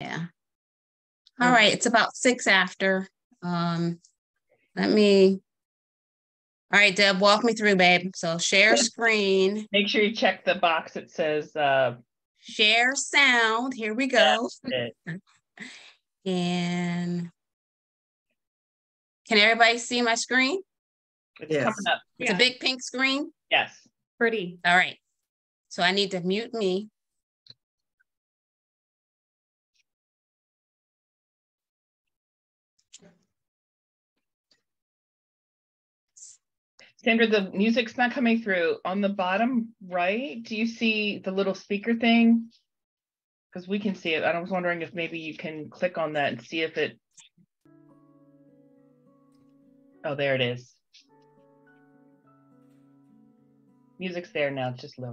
Yeah. All right. It's about 6 after. Um, let me. All right, Deb, walk me through, babe. So share screen. Make sure you check the box that says share sound. Here we go. And can everybody see my screen? It's coming up. It's a big pink screen? Yes. Pretty. All right. So I need to mute me. Sandra, the music's not coming through. On the bottom right, do you see the little speaker thing? Because we can see it. I was wondering if maybe you can click on that and see if it. Oh, there it is. Music's there now, it's just low.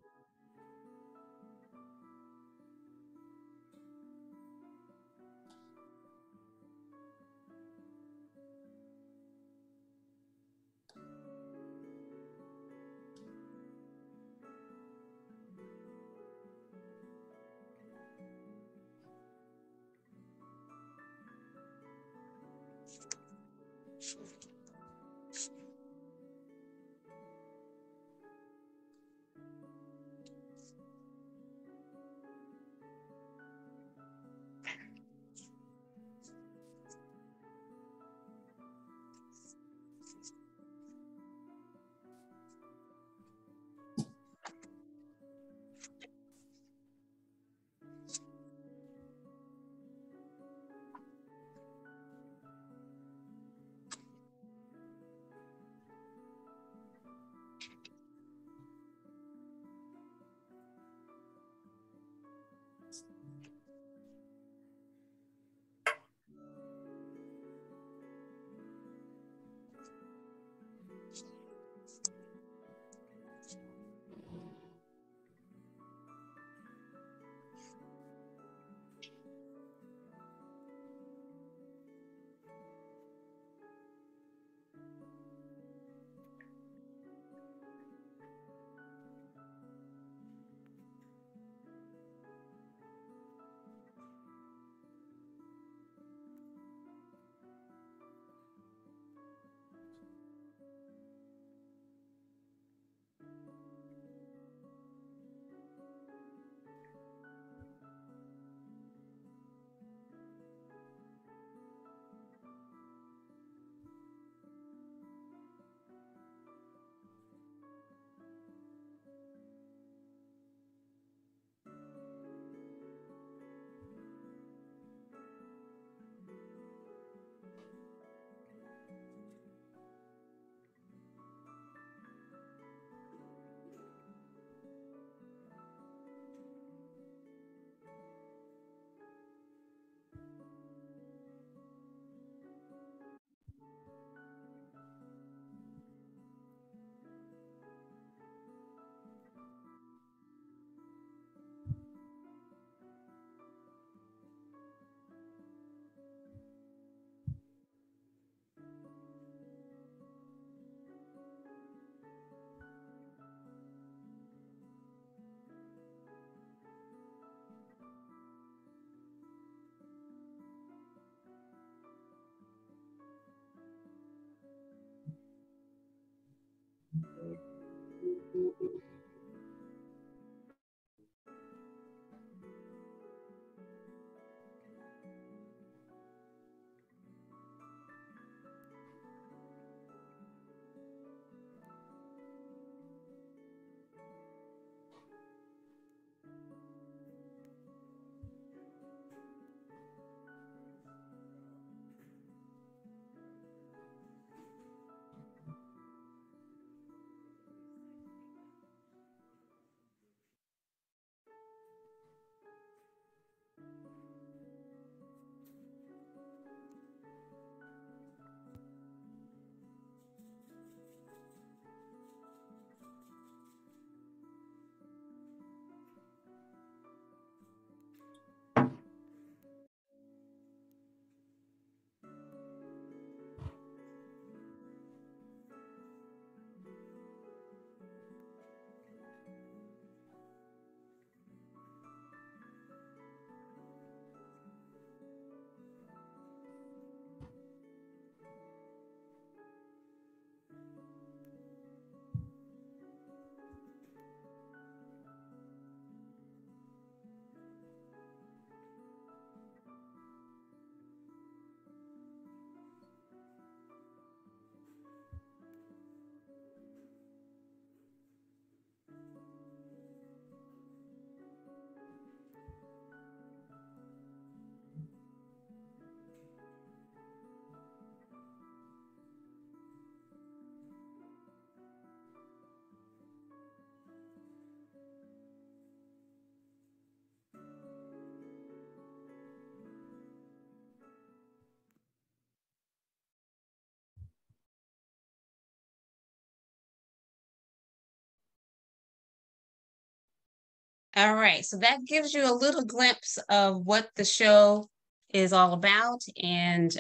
All right, so that gives you a little glimpse of what the show is all about and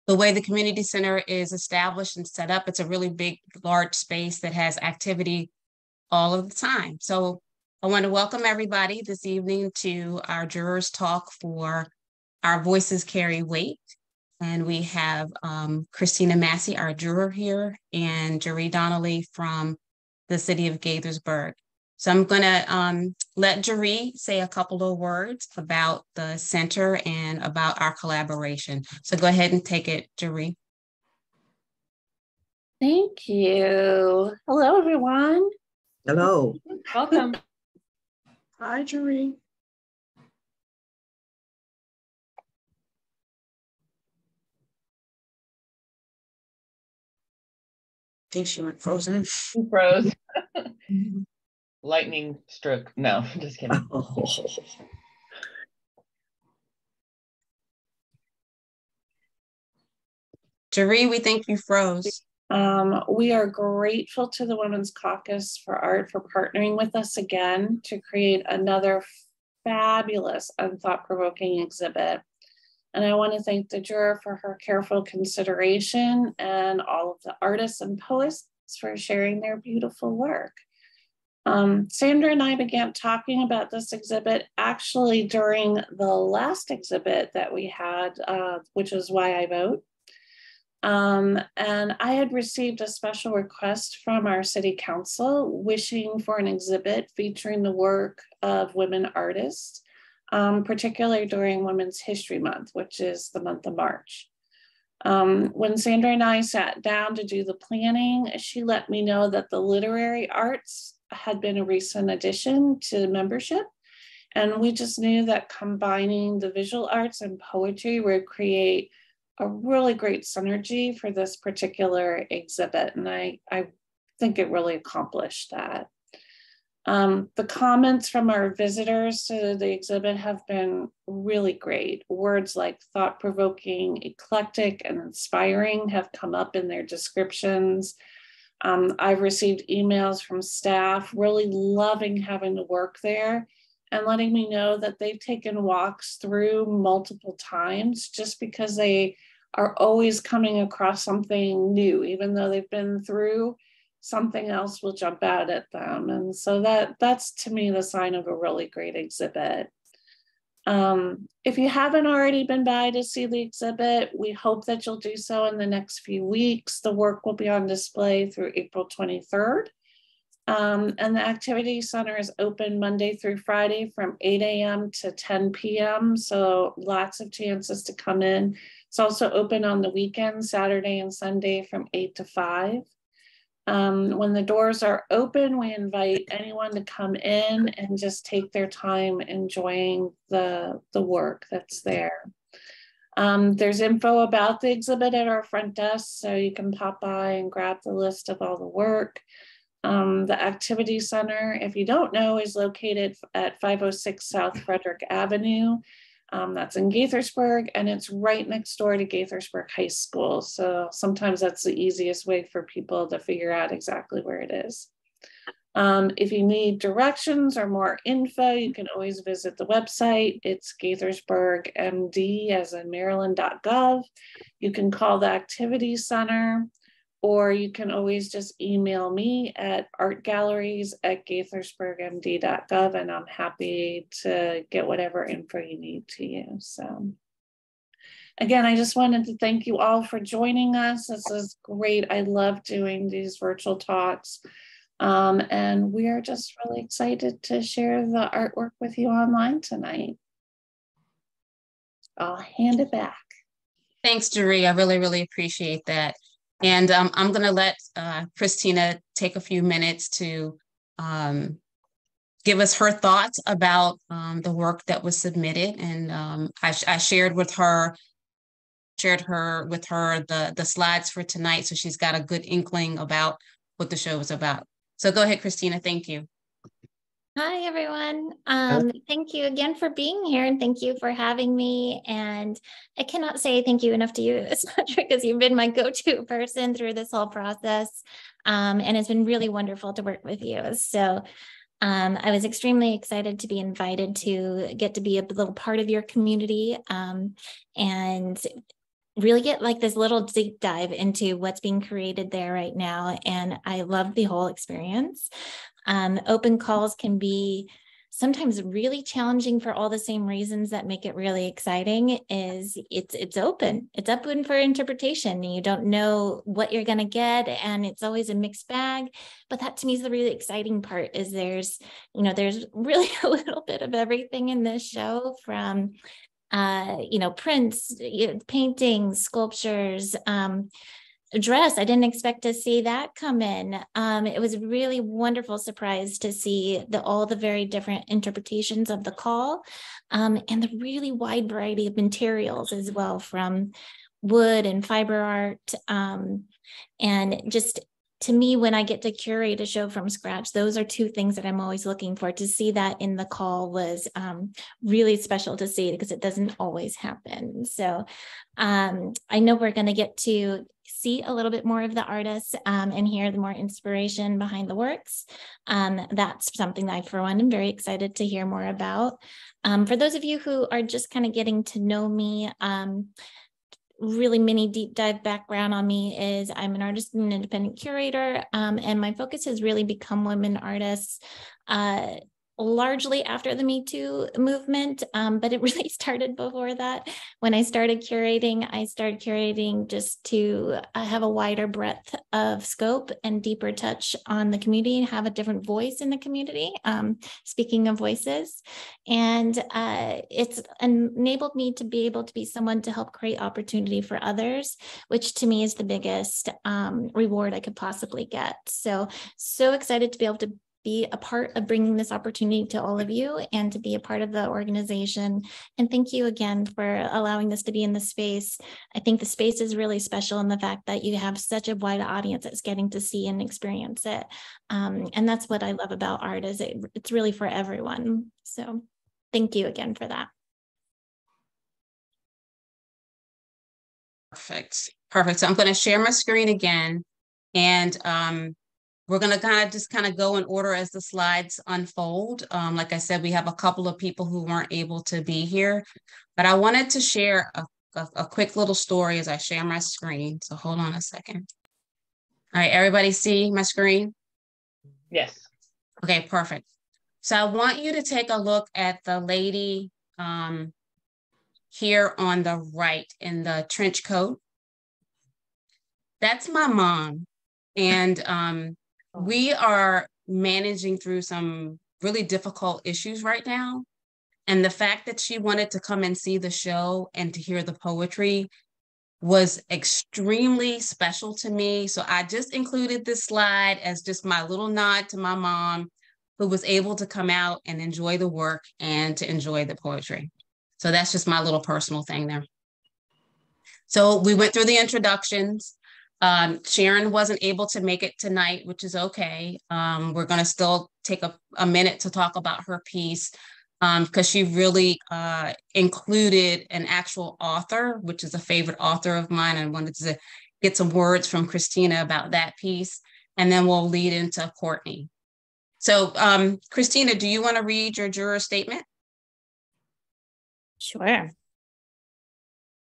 the way the community center is established and set up. It's a really big, large space that has activity all of the time. So I want to welcome everybody this evening to our jurors talk for Our Voices Carry Weight. And we have Christina Massey, our juror here, and Juror Donnelly from the city of Gaithersburg. So I'm going to let Juror say a couple of words about the center and about our collaboration. So go ahead and take it, Juror. Thank you. Hello, everyone. Hello. Welcome. Hi, Juror. I think she went frozen. She froze. Lightning stroke. No, I'm just kidding. Juror, we think you froze. We are grateful to the Women's Caucus for Art for partnering with us again to create another fabulous and thought-provoking exhibit. And I want to thank the juror for her careful consideration and all of the artists and poets for sharing their beautiful work. Sandra and I began talking about this exhibit actually during the last exhibit that we had, which is Why I Vote. And I had received a special request from our city council wishing for an exhibit featuring the work of women artists, particularly during Women's History Month, which is the month of March. When Sandra and I sat down to do the planning, she let me know that the literary arts had been a recent addition to membership. And we just knew that combining the visual arts and poetry would create a really great synergy for this particular exhibit. And I think it really accomplished that. The comments from our visitors to the exhibit have been really great. Words like thought-provoking, eclectic, and inspiring have come up in their descriptions. I've received emails from staff really loving having to work there and letting me know that they've taken walks through multiple times just because they are always coming across something new. Even though they've been through, something else will jump out at them. And so that's to me the sign of a really great exhibit. If you haven't already been by to see the exhibit, we hope that you'll do so in the next few weeks. The work will be on display through April 23rd. And the Activity Center is open Monday through Friday from 8 a.m. to 10 p.m. So lots of chances to come in. It's also open on the weekend, Saturday and Sunday from 8 to 5. When the doors are open, we invite anyone to come in and just take their time enjoying the work that's there. There's info about the exhibit at our front desk, so you can pop by and grab the list of all the work. The Activity Center, if you don't know, is located at 506 South Frederick Avenue. That's in Gaithersburg, and it's right next door to Gaithersburg High School. So sometimes that's the easiest way for people to figure out exactly where it is. If you need directions or more info, you can always visit the website. It's GaithersburgMD as in Maryland.gov. You can call the Activity Center, or you can always just email me at artgalleries@gaithersburgmd.gov, and I'm happy to get whatever info you need to you. So again, I just wanted to thank you all for joining us. This is great. I love doing these virtual talks. And we are just really excited to share the artwork with you online tonight. I'll hand it back. Thanks, Juror. I really, really appreciate that. And I'm going to let Christina take a few minutes to give us her thoughts about the work that was submitted. And I shared with her the slides for tonight, so she's got a good inkling about what the show was about. So go ahead, Christina. Thank you. Hi, everyone. Thank you again for being here, and thank you for having me. And I cannot say thank you enough to you, especially because you've been my go-to person through this whole process. And it's been really wonderful to work with you. So I was extremely excited to be invited to get to be a little part of your community and really get like this little deep dive into what's being created there right now. And I love the whole experience. Open calls can be sometimes really challenging for all the same reasons that make it really exciting. Is it's open for interpretation, and you don't know what you're going to get, and it's always a mixed bag. But that to me is the really exciting part, is there's really a little bit of everything in this show, from prints, paintings, sculptures, dress. I didn't expect to see that come in. It was a really wonderful surprise to see all the very different interpretations of the call, and the really wide variety of materials as well, from wood and fiber art. And just, to me, when I get to curate a show from scratch, those are two things that I'm always looking for. To see that in the call was really special to see, because it doesn't always happen. So I know we're going to get to see a little bit more of the artists and hear the more inspiration behind the works. That's something that I, for one, am very excited to hear more about. For those of you who are just kind of getting to know me, really mini deep dive background on me is I'm an artist and an independent curator, and my focus has really become women artists, largely after the Me Too movement, but it really started before that. When I started curating just to have a wider breadth of scope and deeper touch on the community, and have a different voice in the community, speaking of voices. And it's enabled me to be able to be someone to help create opportunity for others, which to me is the biggest reward I could possibly get. So excited to be able to be a part of bringing this opportunity to all of you, and to be a part of the organization. And thank you again for allowing this to be in the space. I think the space is really special in the fact that you have such a wide audience that's getting to see and experience it. And that's what I love about art, is it's really for everyone. So thank you again for that. Perfect. So I'm going to share my screen again, and we're going to just go in order as the slides unfold. Like I said, we have a couple of people who weren't able to be here, but I wanted to share a quick little story as I share my screen. So hold on a second. All right, everybody see my screen? Yes. Okay, perfect. So I want you to take a look at the lady here on the right in the trench coat. That's my mom. And we are managing through some really difficult issues right now. And the fact that she wanted to come and see the show and to hear the poetry was extremely special to me. So I just included this slide as just my little nod to my mom, who was able to come out and enjoy the work and to enjoy the poetry. So that's just my little personal thing there. So we went through the introductions. Sharon wasn't able to make it tonight, which is okay. We're going to still take a minute to talk about her piece, because she really included an actual author, which is a favorite author of mine. I wanted to get some words from Christina about that piece, and then we'll lead into Courtney. So Christina, do you want to read your juror statement? Sure.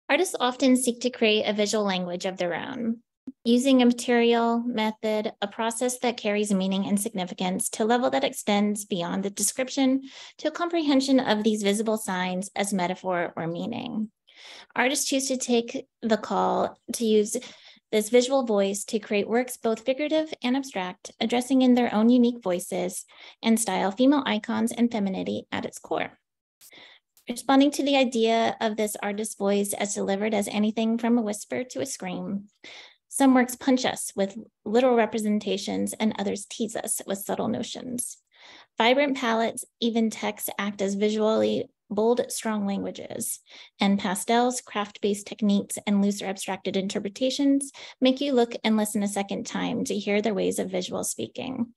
Artists often seek to create a visual language of their own, using a material, method, a process that carries meaning and significance to a level that extends beyond the description to a comprehension of these visible signs as metaphor or meaning. Artists choose to take the call to use this visual voice to create works both figurative and abstract, addressing in their own unique voices and style female icons and femininity at its core. Responding to the idea of this artist's voice as delivered as anything from a whisper to a scream, some works punch us with literal representations and others tease us with subtle notions. Vibrant palettes, even texts, act as visually bold, strong languages, and pastels, craft-based techniques, and looser abstracted interpretations make you look and listen a second time to hear their ways of visual speaking.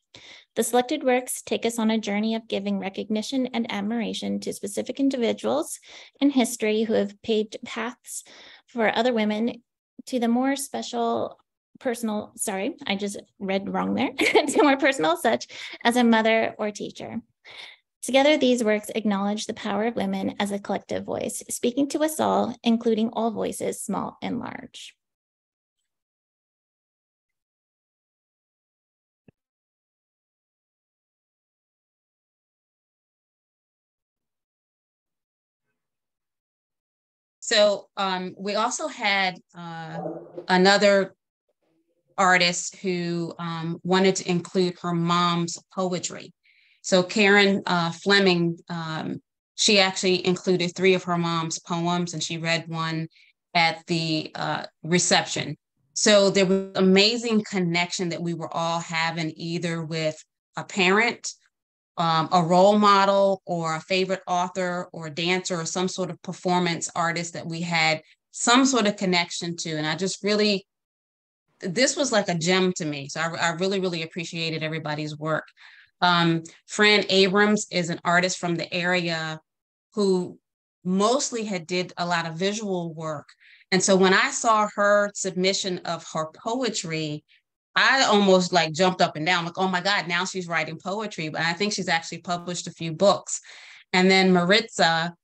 The selected works take us on a journey of giving recognition and admiration to specific individuals in history who have paved paths for other women, to the more special personal, sorry, I just read wrong there, to more personal, such as a mother or teacher. Together, these works acknowledge the power of women as a collective voice, speaking to us all, including all voices, small and large. So we also had another artist who wanted to include her mom's poetry. So Karen Fleming, she actually included 3 of her mom's poems, and she read one at the reception. So there was amazing connection that we were all having, either with a parent, a role model, or a favorite author or dancer, or some sort of performance artist that we had some sort of connection to. And I just really, this was like a gem to me. So I really, really appreciated everybody's work. Fran Abrams is an artist from the area who mostly had did a lot of visual work. And so when I saw her submission of her poetry, I almost like jumped up and down, like, oh my God, now she's writing poetry. But I think she's actually published a few books. And then Maritza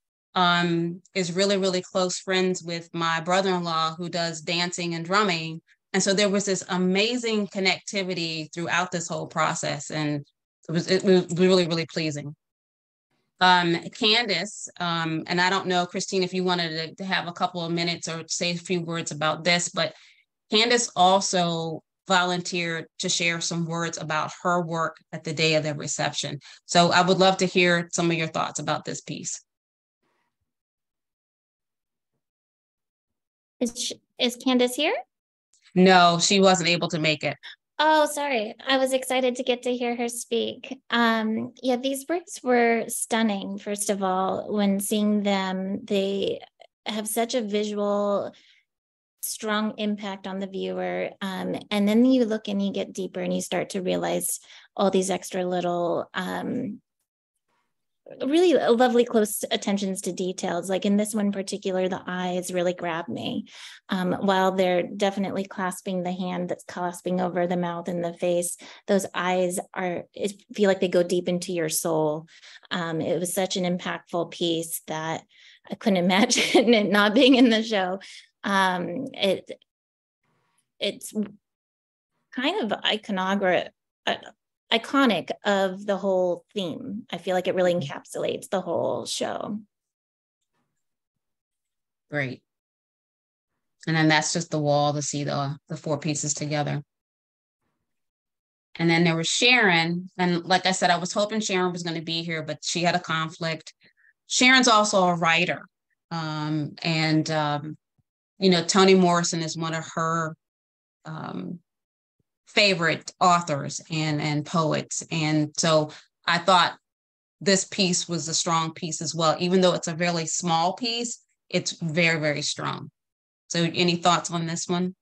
is really, really close friends with my brother-in-law, who does dancing and drumming. And so there was this amazing connectivity throughout this whole process. And it was really, really pleasing. Candace, and I don't know, Christine, if you wanted to have a couple of minutes or say a few words about this, but Candace also volunteered to share some words about her work at the day of the reception. So I would love to hear some of your thoughts about this piece. Is Candace here? No, she wasn't able to make it. Oh, sorry. I was excited to get to hear her speak. Yeah, these works were stunning, first of all. When seeing them, they have such a visual, strong impact on the viewer. And then you look and you get deeper and you start to realize all these extra little, really lovely close attentions to details. Like in this one in particular, the eyes really grab me. While they're definitely clasping the hand that's clasping over the mouth and the face, those eyes feel like they go deep into your soul. It was such an impactful piece that I couldn't imagine it not being in the show. It's kind of iconic of the whole theme. I feel like it really encapsulates the whole show. Great. And then that's just the wall to see the 4 pieces together. And then there was Sharon. And like I said, I was hoping Sharon was going to be here, but she had a conflict. Sharon's also a writer. You know, Toni Morrison is one of her favorite authors and poets. And so I thought this piece was a strong piece as well. Even though it's a really small piece, it's very, very strong. So any thoughts on this one?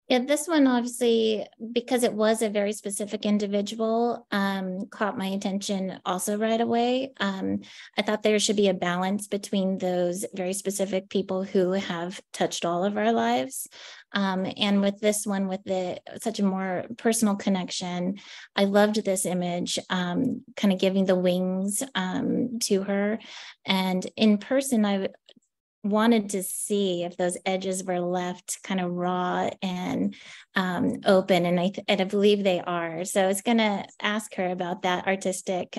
Yeah, this one obviously, because it was a very specific individual, caught my attention also right away. I thought there should be a balance between those very specific people who have touched all of our lives. And with this one, with such a more personal connection, I loved this image, kind of giving the wings to her. And in person, I wanted to see if those edges were left kind of raw and open, and I believe they are. So I was going to ask her about that artistic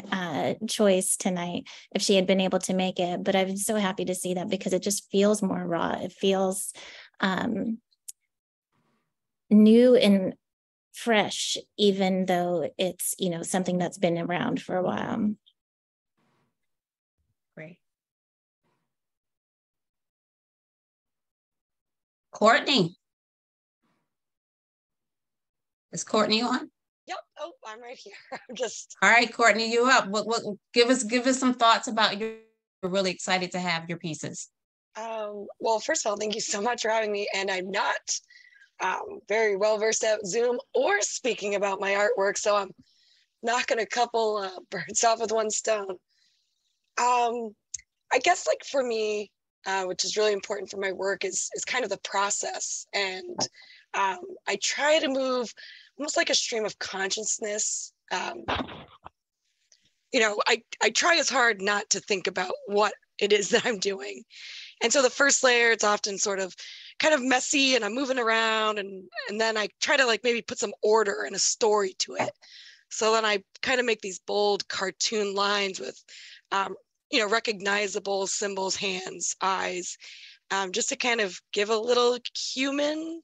choice tonight, if she had been able to make it. But I'm so happy to see that, because it just feels more raw. It feels new and fresh, even though it's, you know, something that's been around for a while. Great. Courtney. Is Courtney on? Yep. Oh, I'm right here. I'm just. All right, Courtney, you up. What give us some thoughts about your. We're really excited to have your pieces. Well, first of all, thank you so much for having me. And I'm not very well versed at Zoom or speaking about my artwork, so I'm knocking a couple birds off with one stone. I guess, like, for me, which is really important for my work, is kind of the process. And I try to move almost like a stream of consciousness. You know, I try as hard not to think about what it is that I'm doing. And so the first layer, it's often sort of kind of messy and I'm moving around, and then I try to like maybe put some order and a story to it. So then I kind of make these bold cartoon lines with, you know, recognizable symbols, hands, eyes, just to kind of give a little human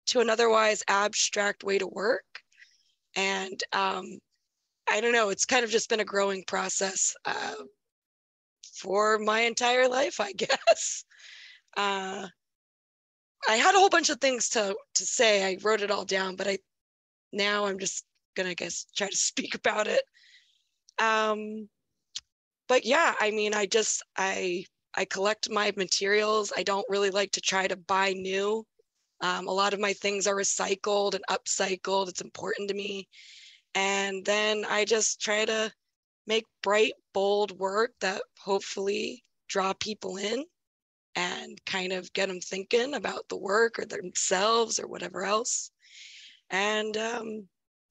to an otherwise abstract way to work. And I don't know, it's kind of just been a growing process for my entire life, I guess. I had a whole bunch of things to say. I wrote it all down, but now I'm just gonna, I guess, try to speak about it. But yeah, I mean, I collect my materials. I don't really like to try to buy new. A lot of my things are recycled and upcycled. It's important to me. And then I just try to make bright, bold work that hopefully draw people in and kind of get them thinking about the work or themselves or whatever else. And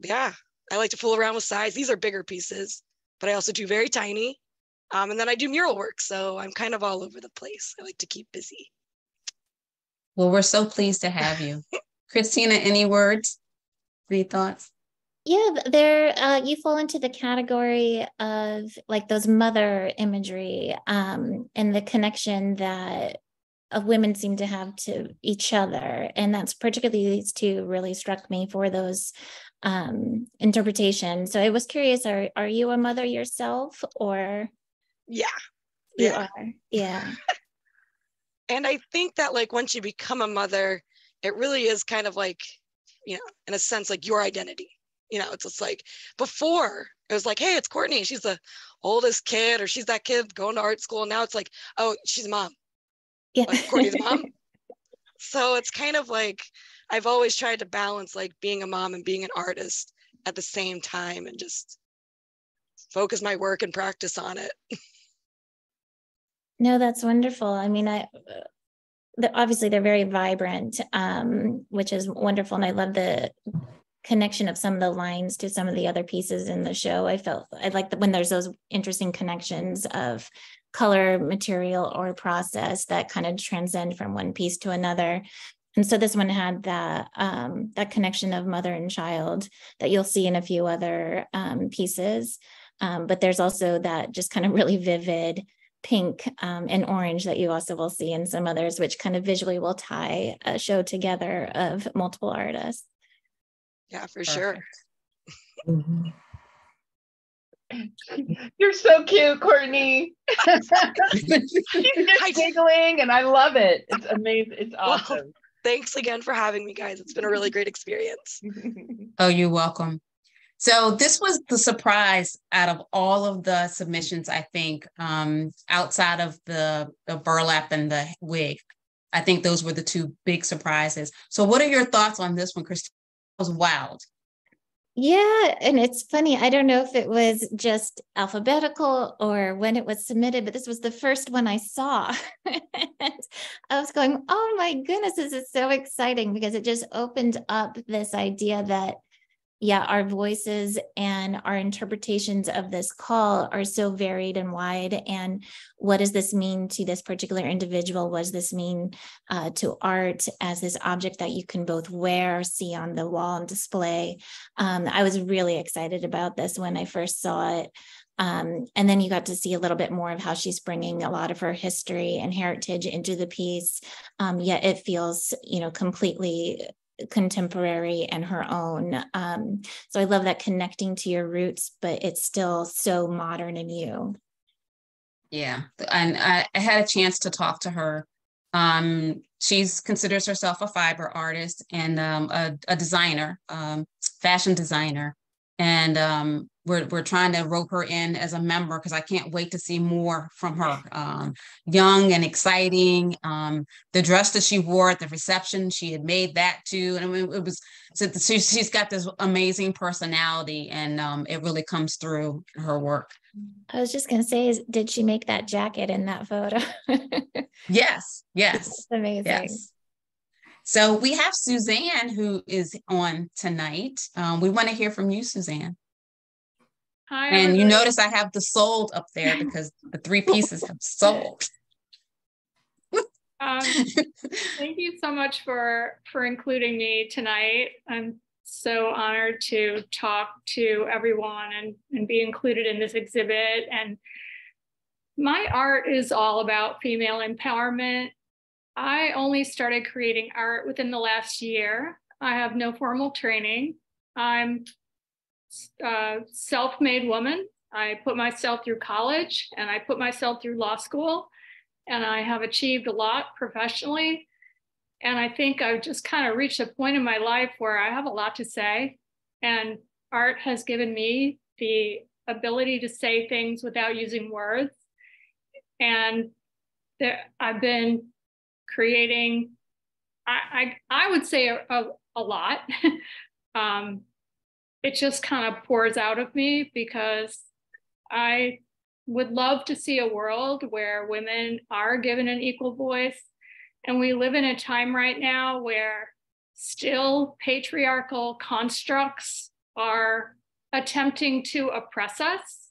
yeah, I like to fool around with size. These are bigger pieces, but I also do very tiny. And then I do mural work. So I'm kind of all over the place. I like to keep busy. Well, we're so pleased to have you. Christina, any words, any thoughts? Yeah, there you fall into the category of like those mother imagery, and the connection that women seem to have to each other. And that's particularly these two really struck me for those interpretations. So I was curious, are you a mother yourself, or? Yeah. You are, yeah. And I think that like once you become a mother, it really is kind of like, you know, in a sense, like your identity. You know, it's just like before it was like, hey, it's Courtney. She's the oldest kid, or she's that kid going to art school. Now it's like, oh, she's a mom. Yeah. Like Courtney's a mom. So it's kind of like, I've always tried to balance like being a mom and being an artist at the same time and just focus my work and practice on it. No, that's wonderful. I mean, obviously they're very vibrant, which is wonderful. And I love the connection of some of the lines to some of the other pieces in the show. I like that when there's those interesting connections of color, material, or process that kind of transcend from one piece to another. And so this one had that connection of mother and child that you'll see in a few other pieces. But there's also that just kind of really vivid pink and orange that you also will see in some others, which kind of visually will tie a show together of multiple artists. Yeah, for sure. Mm-hmm. You're so cute, Courtney. She's just giggling, and I love it. It's amazing. It's awesome. Well, thanks again for having me, guys. It's been a really great experience. Oh, you're welcome. So this was the surprise out of all of the submissions, I think, outside of the burlap and the wig. I think those were the two big surprises. So what are your thoughts on this one, Christine? It was wild. Yeah, and it's funny. I don't know if it was just alphabetical or when it was submitted, but this was the first one I saw. And I was going, oh my goodness, this is so exciting, because it just opened up this idea that, yeah, our voices and our interpretations of this call are so varied and wide. And what does this mean to this particular individual? What does this mean to art as this object that you can both wear, see on the wall and display? I was really excited about this when I first saw it. And then you got to see a little bit more of how she's bringing a lot of her history and heritage into the piece. Yet it feels, completely contemporary and her own. So I love that, connecting to your roots, but it's still so modern in you. Yeah, and I had a chance to talk to her. She considers herself a fiber artist and a designer, fashion designer. And we're trying to rope her in as a member because I can't wait to see more from her. Young and exciting. The dress that she wore at the reception, she had made that too. And I mean, it was, so she's got this amazing personality, and it really comes through in her work. I was just going to say, did she make that jacket in that photo? Yes, yes. That's amazing. Yes. So we have Suzanne who is on tonight. We want to hear from you, Suzanne. Hi, and everybody. you notice I have the sold up there because the 3 pieces have sold. Thank you so much for including me tonight. I'm so honored to talk to everyone and be included in this exhibit. And my art is all about female empowerment. I only started creating art within the last year. I have no formal training. I'm a self-made woman. I put myself through college and I put myself through law school, and I have achieved a lot professionally. And I think I've just kind of reached a point in my life where I have a lot to say, and art has given me the ability to say things without using words. And I've been creating, I would say a lot. It just kind of pours out of me because I would love to see a world where women are given an equal voice. And we live in a time right now where still patriarchal constructs are attempting to oppress us.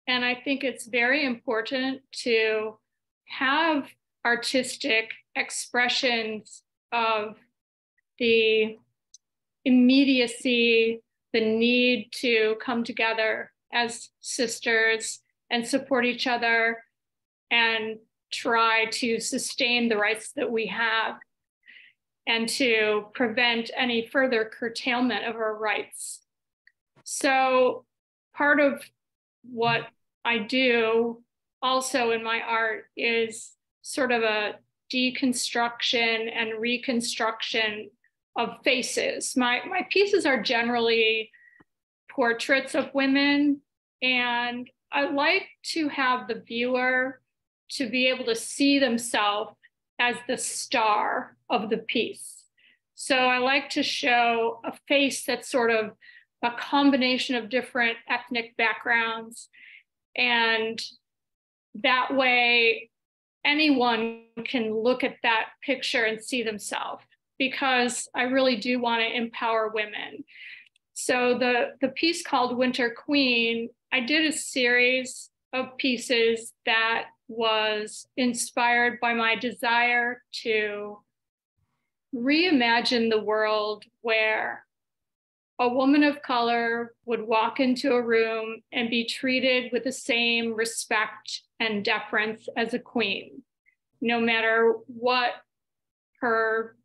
And I think it's very important to have artistic expressions of the immediacy, the need to come together as sisters and support each other and try to sustain the rights that we have and to prevent any further curtailment of our rights. So part of what I do also in my art is sort of a deconstruction and reconstruction of faces. My pieces are generally portraits of women, and I like to have the viewer to be able to see themselves as the star of the piece. So I like to show a face that's sort of a combination of different ethnic backgrounds, and that way anyone can look at that picture and see themselves, because I really do want to empower women. So the piece called Winter Queen, I did a series of pieces that was inspired by my desire to reimagine the world where a woman of color would walk into a room and be treated with the same respect and deference as a queen, no matter what her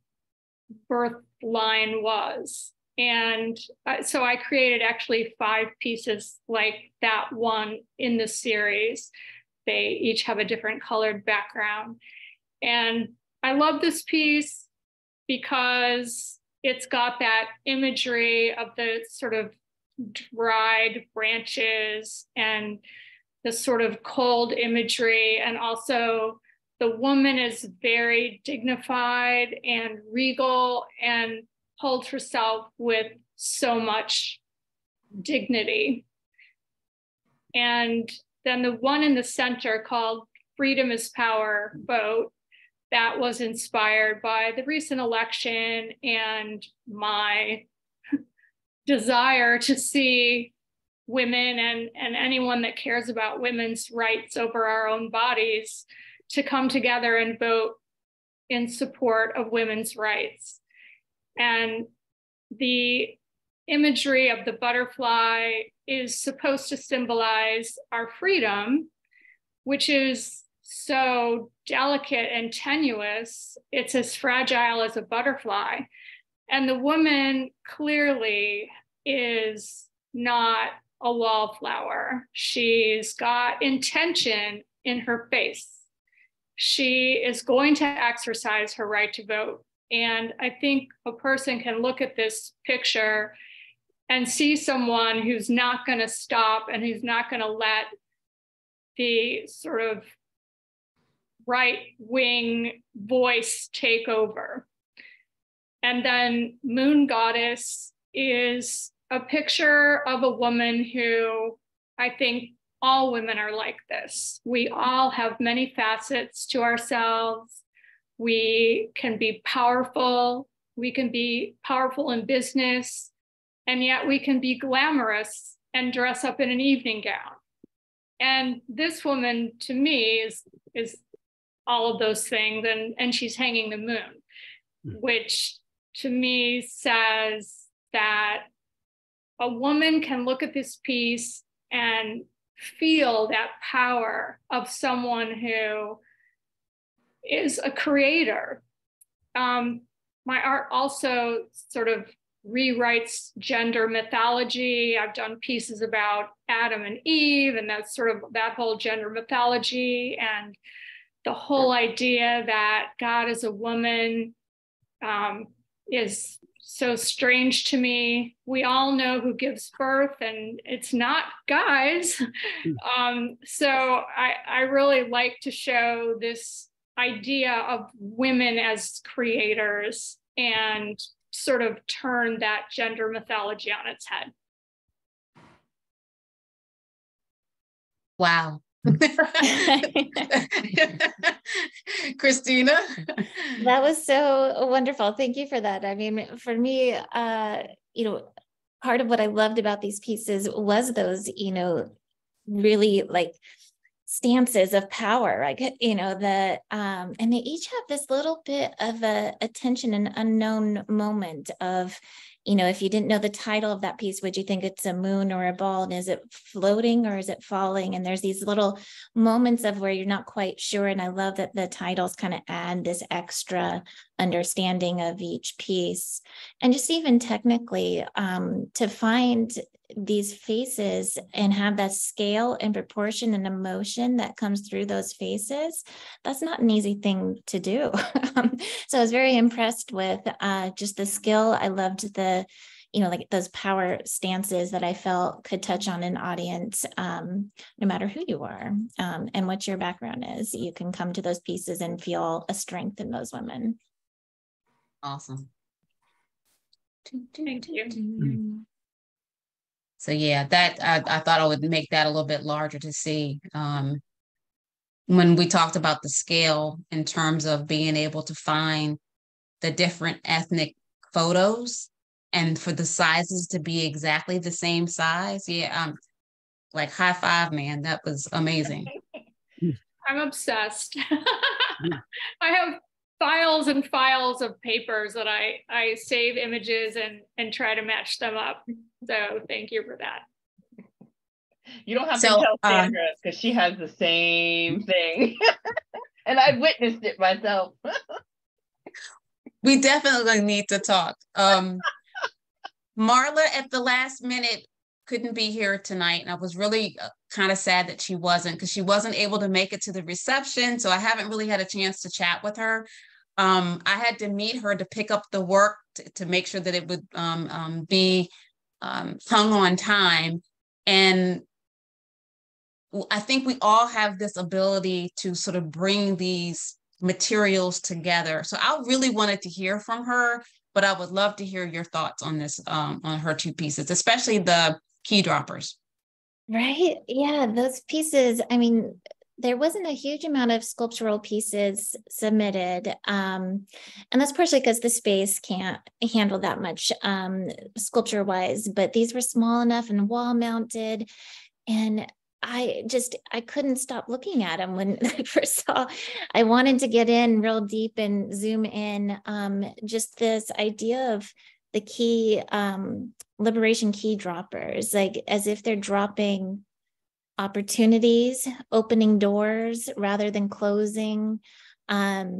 birth line was. And so I created actually 5 pieces like that one in the series. They each have a different colored background. And I love this piece because it's got that imagery of the sort of dried branches and the sort of cold imagery, and also the woman is very dignified and regal and holds herself with so much dignity. And then the one in the center called Freedom is Power vote, that was inspired by the recent election and my desire to see women and anyone that cares about women's rights over our own bodies to come together and vote in support of women's rights. And the imagery of the butterfly is supposed to symbolize our freedom, which is so delicate and tenuous. It's as fragile as a butterfly. And the woman clearly is not a wallflower. She's got intention in her face. She is going to exercise her right to vote. And I think a person can look at this picture and see someone who's not going to stop and who's not going to let the sort of right-wing voice take over. And then Moon Goddess is a picture of a woman who I think all women are like this. We all have many facets to ourselves. We can be powerful. We can be powerful in business, and yet we can be glamorous and dress up in an evening gown. And this woman, to me, is all of those things, and she's hanging the moon, which to me says that a woman can look at this piece and feel that power of someone who is a creator. My art also sort of rewrites gender mythology. I've done pieces about Adam and Eve, and that's sort of that whole gender mythology, and the whole idea that God is a woman is so strange to me. We all know who gives birth, and it's not guys. So I really like to show this idea of women as creators and sort of turn that gender mythology on its head. Wow. Christina? That was so wonderful. Thank you for that. I mean, for me, part of what I loved about these pieces was those, really like stances of power, like, and they each have this little bit of a tension and unknown moment of, if you didn't know the title of that piece, would you think it's a moon or a ball? And is it floating or is it falling? And there's these little moments of where you're not quite sure. And I love that the titles kind of add this extra understanding of each piece. And just even technically, to find these faces and have that scale and proportion and emotion that comes through those faces, that's not an easy thing to do. So I was very impressed with just the skill. I loved the, like those power stances that I felt could touch on an audience, no matter who you are and what your background is. You can come to those pieces and feel a strength in those women. Awesome. Thank you. So yeah, that I thought I would make that a little bit larger to see. When we talked about the scale in terms of being able to find the different ethnic photos and for the sizes to be exactly the same size. Yeah, like high five, man. That was amazing. I'm obsessed. I have files and files of papers that I save images and try to match them up. So thank you for that. You don't have to tell Sandra because she has the same thing. And I've witnessed it myself. We definitely need to talk. Marla at the last minute couldn't be here tonight. And I was really kind of sad that she wasn't, because she wasn't able to make it to the reception. So I haven't really had a chance to chat with her. I had to meet her to pick up the work to make sure that it would be hung on time. And I think we all have this ability to sort of bring these materials together. So I really wanted to hear from her, but I would love to hear your thoughts on this, on her two pieces, especially the key droppers. Right. Yeah, those pieces, I mean, there wasn't a huge amount of sculptural pieces submitted. And that's partially because the space can't handle that much sculpture wise, but these were small enough and wall mounted. And I couldn't stop looking at them when I first saw. I wanted to get in real deep and zoom in. Just this idea of the key, liberation key droppers, like as if they're dropping opportunities, opening doors rather than closing. I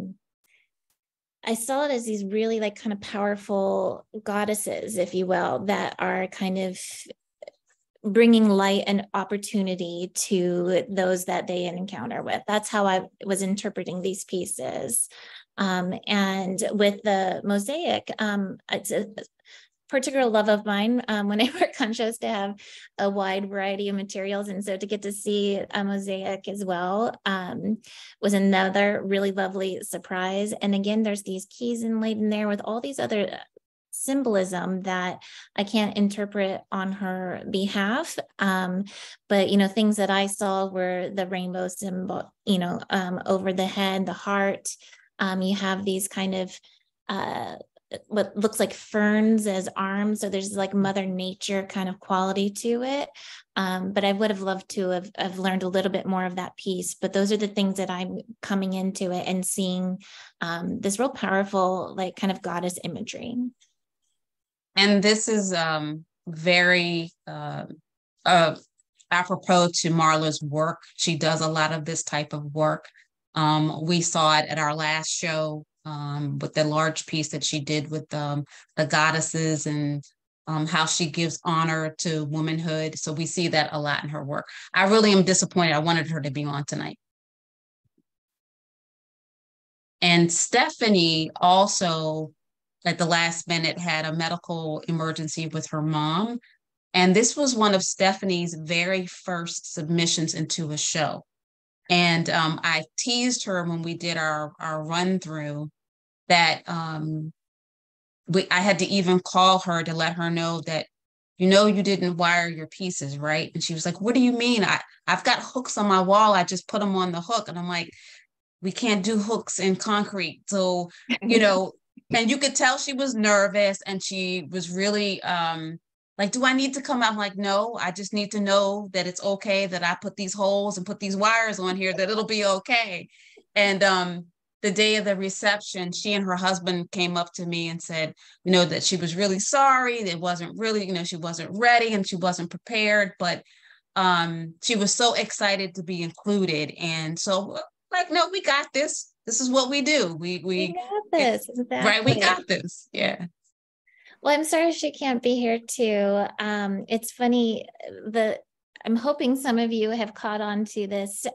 saw it as these really like kind of powerful goddesses, if you will, that are kind of bringing light and opportunity to those that they encounter with. That's how I was interpreting these pieces. And with the mosaic, it's particular love of mine when I work on shows, to have a wide variety of materials. And so to get to see a mosaic as well was another really lovely surprise. And again, there's these keys inlaid in there with all these other symbolism that I can't interpret on her behalf. But, things that I saw were the rainbow symbol, over the head, the heart. You have these kind of what looks like ferns as arms. So there's like Mother Nature kind of quality to it. But I would have loved to have learned a little bit more of that piece. But those are the things that I'm coming into it and seeing this real powerful, like kind of goddess imagery. And this is very apropos to Marla's work. She does a lot of this type of work. We saw it at our last show with the large piece that she did with the goddesses and how she gives honor to womanhood. So we see that a lot in her work. I really am disappointed. I wanted her to be on tonight. And Stephanie also, at the last minute, had a medical emergency with her mom. And this was one of Stephanie's very first submissions into a show. And I teased her when we did our run through that I had to even call her to let her know that, you didn't wire your pieces, right? And she was like, what do you mean? I've got hooks on my wall. I just put them on the hook. And I'm like, we can't do hooks in concrete. So, and you could tell she was nervous and she was really like, do I need to come out? I'm like, no, I just need to know that it's okay that I put these holes and put these wires on here, that it'll be okay. And the day of the reception, she and her husband came up to me and said, that she was really sorry. It wasn't really, she wasn't ready and she wasn't prepared, but she was so excited to be included. And so like, no, we got this. This is what we do. We got this. Exactly. Right. We got this. Yeah. Well, I'm sorry she can't be here too. It's funny, I'm hoping some of you have caught on to this.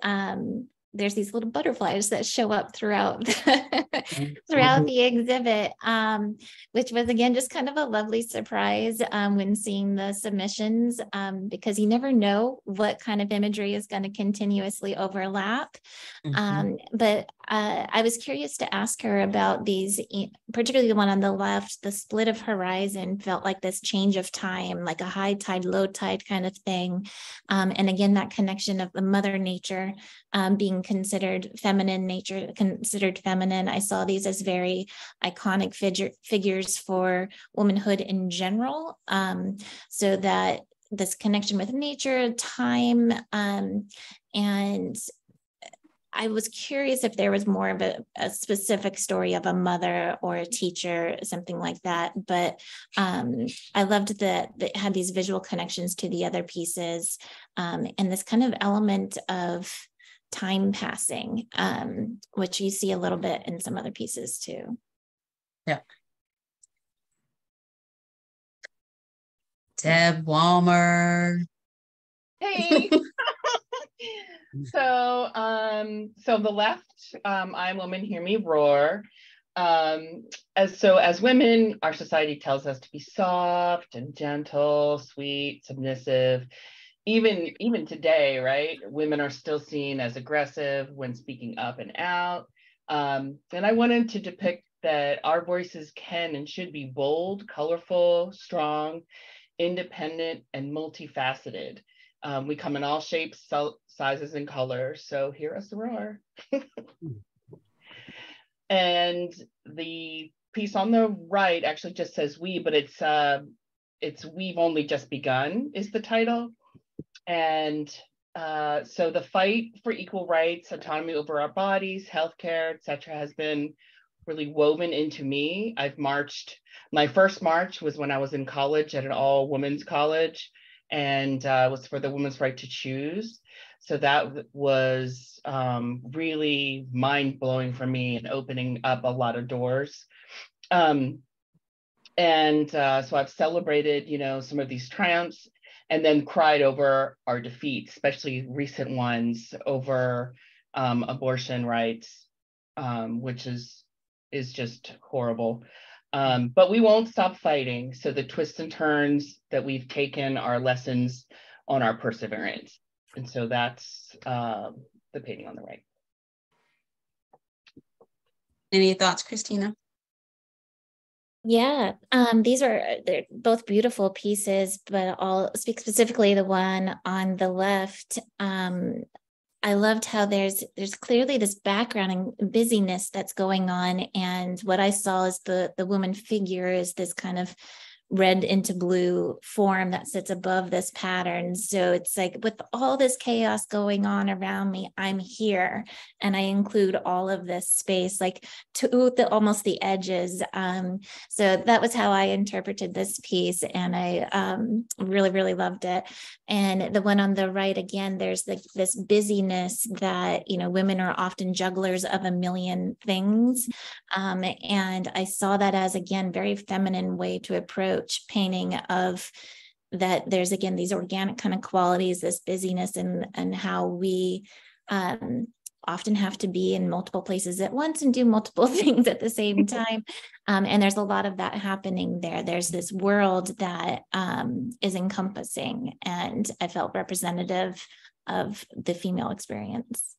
There's these little butterflies that show up throughout the exhibit, which was again just kind of a lovely surprise when seeing the submissions, because you never know what kind of imagery is going to continuously overlap. But I was curious to ask her about these, particularly the one on the left. The split of horizon felt like this change of time, like a high tide, low tide kind of thing. And again, that connection of the Mother Nature being considered feminine, nature considered feminine. I saw these as very iconic figures for womanhood in general. So that this connection with nature, time, and I was curious if there was more of a specific story of a mother or a teacher, something like that. But I loved that it had these visual connections to the other pieces, and this kind of element of time passing, which you see a little bit in some other pieces too. Yeah. Deb Walmer. Hey. So the left, I am woman, hear me roar. As women, our society tells us to be soft and gentle, sweet, submissive. Even today, right? Women are still seen as aggressive when speaking up and out. And I wanted to depict that our voices can and should be bold, colorful, strong, independent, and multifaceted. We come in all shapes, sizes, and colors. So hear us roar. And the piece on the right actually just says we, but it's We've Only Just Begun is the title. And so the fight for equal rights, autonomy over our bodies, healthcare, etc., has been really woven into me. I've marched. My first march was when I was in college at an all women's college, and was for the women's right to choose. So that was really mind blowing for me and opening up a lot of doors. So I've celebrated, some of these triumphs, and then cried over our defeats, especially recent ones over abortion rights, which is just horrible. But we won't stop fighting. So the twists and turns that we've taken are lessons on our perseverance. And so that's the painting on the right. Any thoughts, Christina? Yeah, they're both beautiful pieces, but I'll speak specifically the one on the left. I loved how there's clearly this background and busyness that's going on, and what I saw is the woman figure is this kind of red into blue form that sits above this pattern. So it's like, with all this chaos going on around me, I'm here, and I include all of this space, like to almost the edges. So that was how I interpreted this piece, and I really, really loved it. And the one on the right, again, there's this busyness that, you know, women are often jugglers of a million things. And I saw that as, again, very feminine way to approach painting of that. There's, again, these organic kind of qualities, this busyness, and how we often have to be in multiple places at once and do multiple things at the same time. And there's a lot of that happening there. There's this world that is encompassing, and I felt representative of the female experience.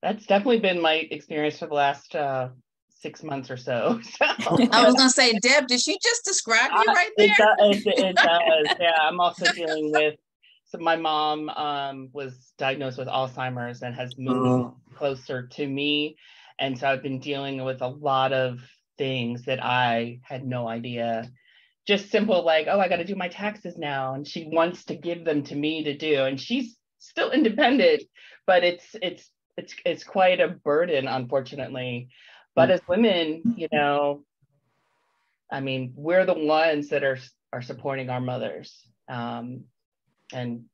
That's definitely been my experience for the last 6 months or so. I was gonna say, Deb, did she just describe you right there? It does. Yeah, I'm also dealing with, so my mom was diagnosed with Alzheimer's and has moved closer to me. And so I've been dealing with a lot of things that I had no idea. Just simple, like, oh, I got to do my taxes now. And she wants to give them to me to do. And she's still independent, but it's quite a burden, unfortunately. But as women, you know, I mean, we're the ones that are supporting our mothers. And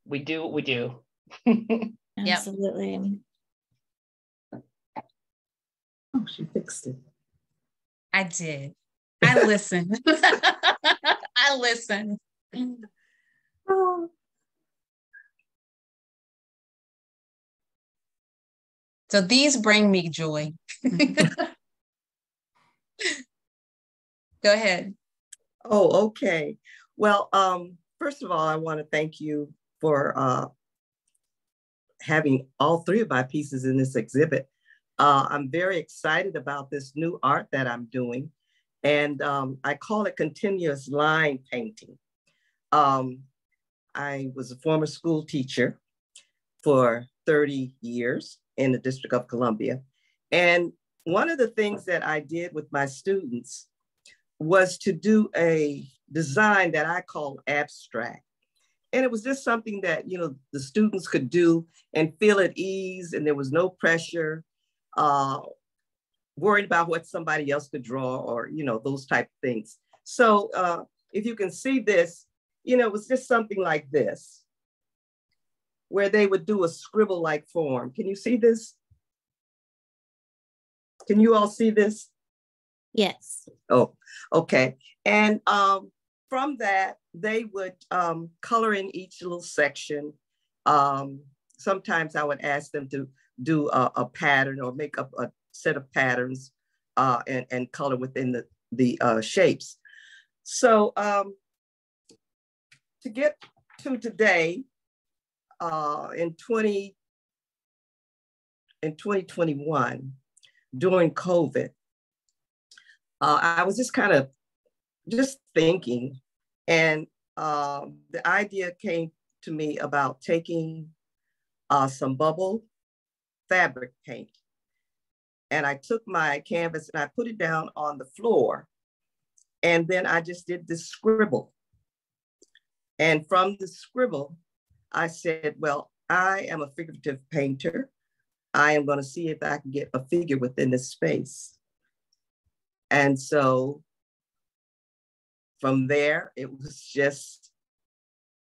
we do what we do. Absolutely. Oh, she fixed it. I did. I listened. I listened. Oh. So these bring me joy. Go ahead. Oh, okay. Well, first of all, I want to thank you for having all three of my pieces in this exhibit. I'm very excited about this new art that I'm doing, and I call it continuous line painting. I was a former school teacher for 30 years in the District of Columbia. And one of the things that I did with my students was to do a design that I call abstract. And it was just something that, you know, the students could do and feel at ease, and there was no pressure, worried about what somebody else could draw, or, you know, those type of things. So if you can see this, you know, it was just something like this, where they would do a scribble-like form. Can you see this? Can you all see this? Yes. Oh, okay. And from that, they would color in each little section. Sometimes I would ask them to do a pattern or make up a set of patterns and color within the shapes. So to get to today, in 2021, during COVID, I was just kind of just thinking, and the idea came to me about taking some bubble fabric paint. And I took my canvas and I put it down on the floor. And then I just did this scribble. And from the scribble, I said, well, I am a figurative painter. I am going to see if I can get a figure within this space. And so from there, it was just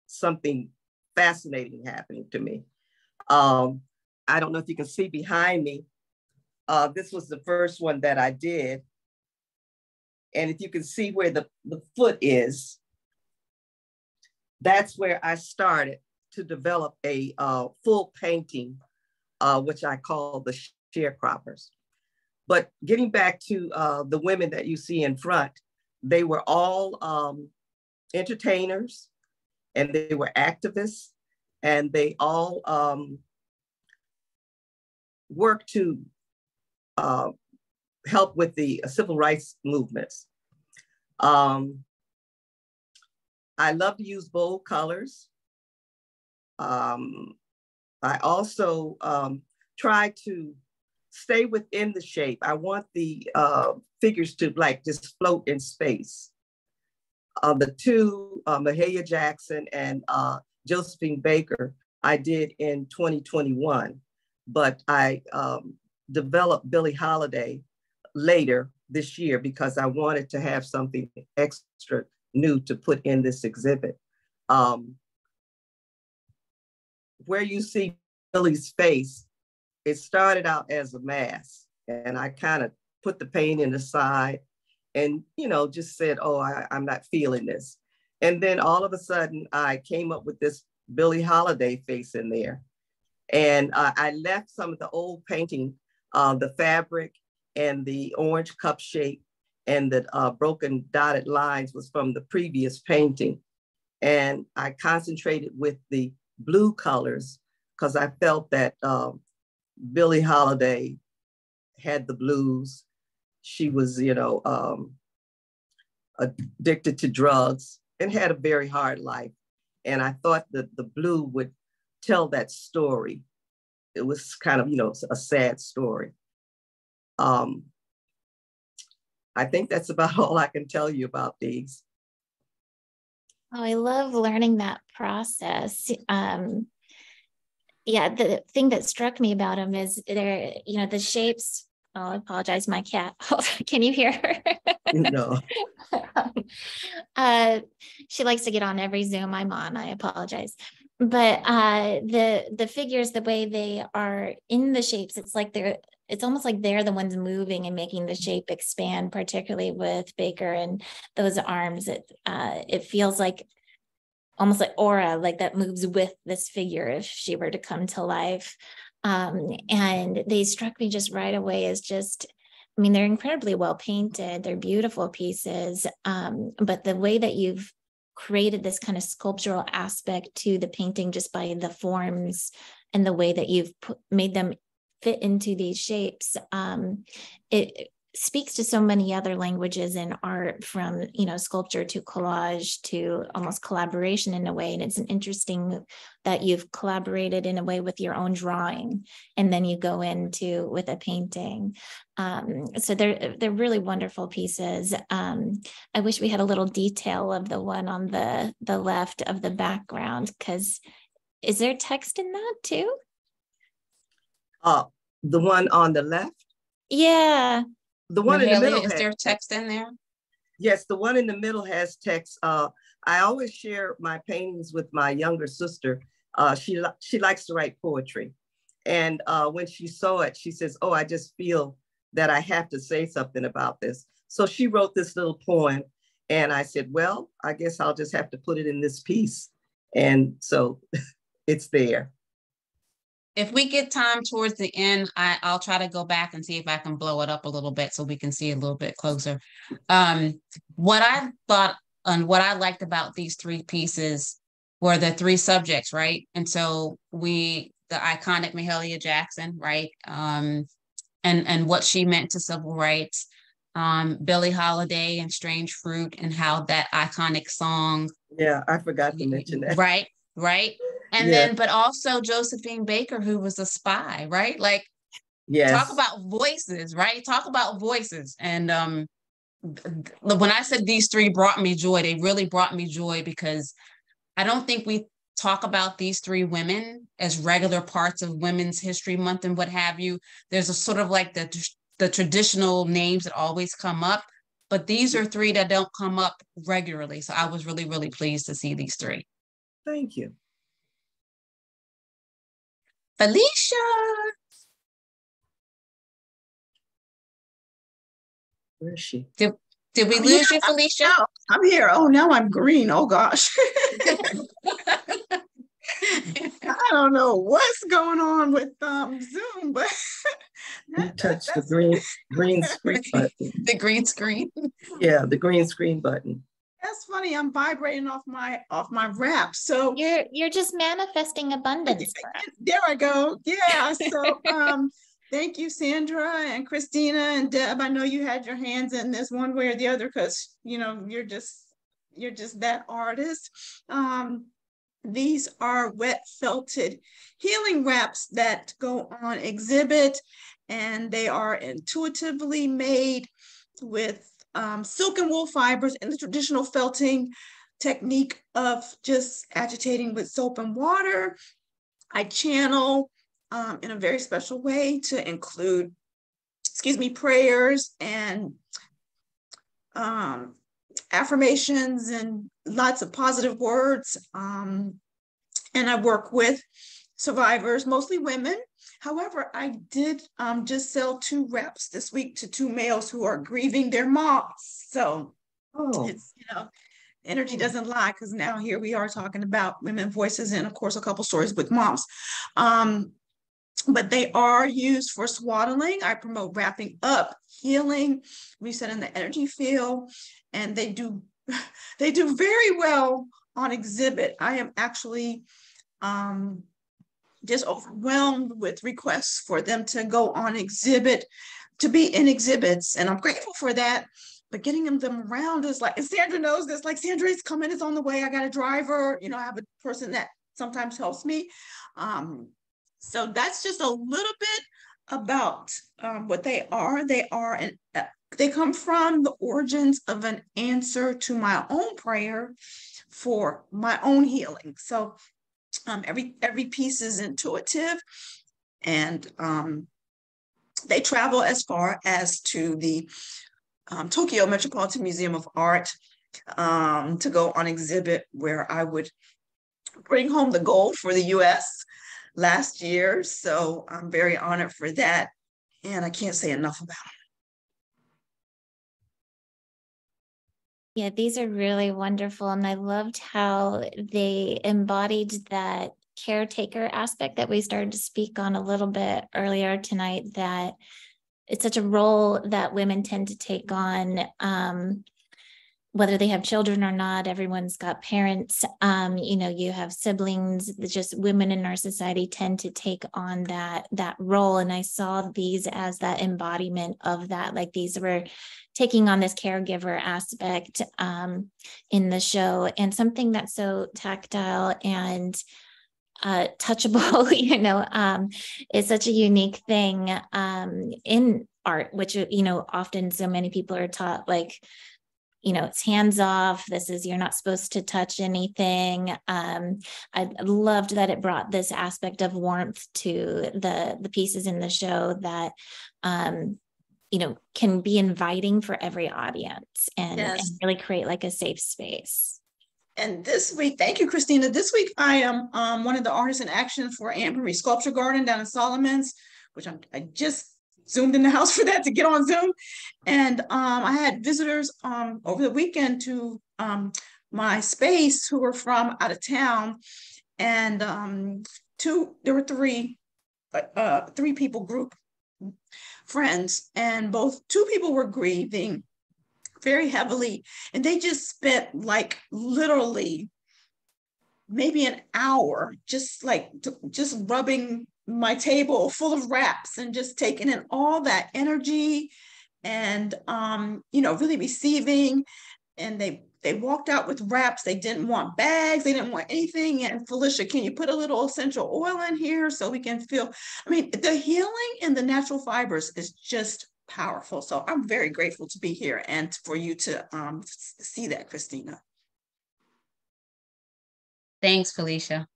something fascinating happening to me. I don't know if you can see behind me. This was the first one that I did. And if you can see where the foot is, that's where I started to develop a full painting, which I call the sharecroppers. But getting back to the women that you see in front, they were all entertainers, and they were activists, and they all worked to help with the civil rights movements. I love to use bold colors. I also try to stay within the shape. I want the figures to like just float in space. The two, Mahalia Jackson and Josephine Baker, I did in 2021, but I developed Billie Holiday later this year because I wanted to have something extra new to put in this exhibit. Where you see Billie's face, it started out as a mask, and I kind of put the painting aside and, you know, just said, oh, I'm not feeling this. And then all of a sudden I came up with this Billie Holiday face in there. And I left some of the old painting, the fabric and the orange cup shape and the broken dotted lines was from the previous painting. And I concentrated with the blue colors because I felt that Billie Holiday had the blues. She was, you know, addicted to drugs and had a very hard life. And I thought that the blue would tell that story. It was kind of, you know, a sad story. I think that's about all I can tell you about these. Oh, I love learning that process. Yeah, the thing that struck me about them is they're, you know, the shapes. Oh, I apologize, my cat. Can you hear her? No. She likes to get on every Zoom I'm on. I apologize. But the figures, the way they are in the shapes, it's almost like they're the ones moving and making the shape expand, particularly with Baker and those arms. It feels like almost like aura, like that moves with this figure if she were to come to life. And they struck me just right away as just, I mean, they're incredibly well painted. They're beautiful pieces. But the way that you've created this kind of sculptural aspect to the painting just by the forms and the way that you've made them fit into these shapes, it speaks to so many other languages in art, from, you know, sculpture to collage to almost collaboration in a way. And it's interesting that you've collaborated in a way with your own drawing, and then you go into with a painting. So they're really wonderful pieces. I wish we had a little detail of the one on the left of the background, because is there text in that too? The one on the left? Yeah. The one Mahalia, in the middle. is there text in there? Yes, the one in the middle has text. I always share my paintings with my younger sister. She likes to write poetry. And when she saw it, she says, oh, I just feel that I have to say something about this. So she wrote this little poem. And I said, well, I guess I'll just have to put it in this piece. And so it's there. If we get time towards the end, I'll try to go back and see if I can blow it up a little bit so we can see a little bit closer. What I thought and what I liked about these three pieces were the three subjects, right? And so the iconic Mahalia Jackson, right? And what she meant to civil rights, Billie Holiday and Strange Fruit, and how that iconic song. Yeah, I forgot to mention that. Right. And then, but also Josephine Baker, who was a spy, right? Like, yes. Talk about voices, right? Talk about voices. And when I said these three brought me joy, they really brought me joy, because I don't think we talk about these three women as regular parts of Women's History Month and what have you. There's a sort of like the traditional names that always come up, but these are three that don't come up regularly. So I was really, really pleased to see these three. Thank you. Felicia. Where is she? Did we lose you, Felicia? I'm here. Oh, now I'm green. Oh, gosh. I don't know what's going on with Zoom, but You touch the green screen button. The green screen. Yeah, the green screen button. that's funny. I'm vibrating off my wrap. So You're just manifesting abundance for us. there I go. Yeah. So thank you, Sandra and Christina and Deb. I know you had your hands in this one way or the other because you're just that artist. These are wet felted healing wraps that go on exhibit, and they are intuitively made with silk and wool fibers in the traditional felting technique of just agitating with soap and water. I channel in a very special way to include, prayers and affirmations and lots of positive words. And I work with survivors, mostly women. However, I did just sell 2 wraps this week to 2 males who are grieving their moms. So it's, energy doesn't lie, because now here we are talking about women voices and of course a couple stories with moms. But they are used for swaddling. I promote wrapping up, healing, resetting the energy field, and they do very well on exhibit. I am actually just overwhelmed with requests for them to go on exhibit, to be in exhibits, and I'm grateful for that. But getting them around is like, and Sandra knows this, like, Sandra is coming, it's on the way, I got a driver, I have a person that sometimes helps me. So that's just a little bit about what they are. They come from the origins of an answer to my own prayer for my own healing. So every piece is intuitive, and they travel as far as to the Tokyo Metropolitan Museum of Art to go on exhibit, where I would bring home the gold for the US last year. So I'm very honored for that, and I can't say enough about it. Yeah, these are really wonderful. And I loved how they embodied that caretaker aspect that we started to speak on a little bit earlier tonight, that it's such a role that women tend to take on, whether they have children or not. Everyone's got parents, you have siblings. Just women in our society tend to take on that role. And I saw these as that embodiment of that. Like, these were taking on this caregiver aspect in the show, and something that's so tactile and touchable, is such a unique thing in art, which, often so many people are taught, like, it's hands off. You're not supposed to touch anything. I loved that it brought this aspect of warmth to the pieces in the show that, can be inviting for every audience, and really create like a safe space. And this week, thank you, Christina. This week, I am one of the artists in action for Anne Marie Sculpture Garden down in Solomon's, which I just Zoomed in the house for that to get on Zoom. And I had visitors over the weekend to my space who were from out of town. And there were three people group friends, and 2 people were grieving very heavily, and they just spent like literally maybe an hour just rubbing my table full of wraps and just taking in all that energy and really receiving. And they walked out with wraps. They didn't want bags, they didn't want anything. And Felicia, can you put a little essential oil in here so we can feel, the healing in the natural fibers is just powerful. So I'm very grateful to be here and for you to see that, Christina. Thanks, Felicia.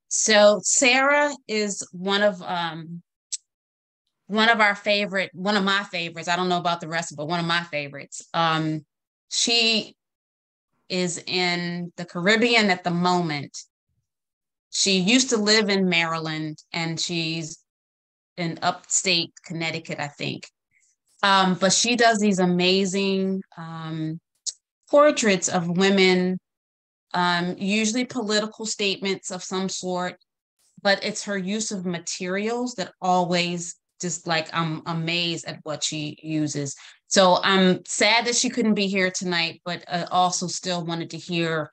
So Sarah is one of my favorites. I don't know about the rest, but one of my favorites. She is in the Caribbean at the moment. She used to live in Maryland, and she's in upstate Connecticut, I think. But she does these amazing portraits of women usually political statements of some sort, but it's her use of materials that always just like I'm amazed at what she uses. So I'm sad that she couldn't be here tonight, but also still wanted to hear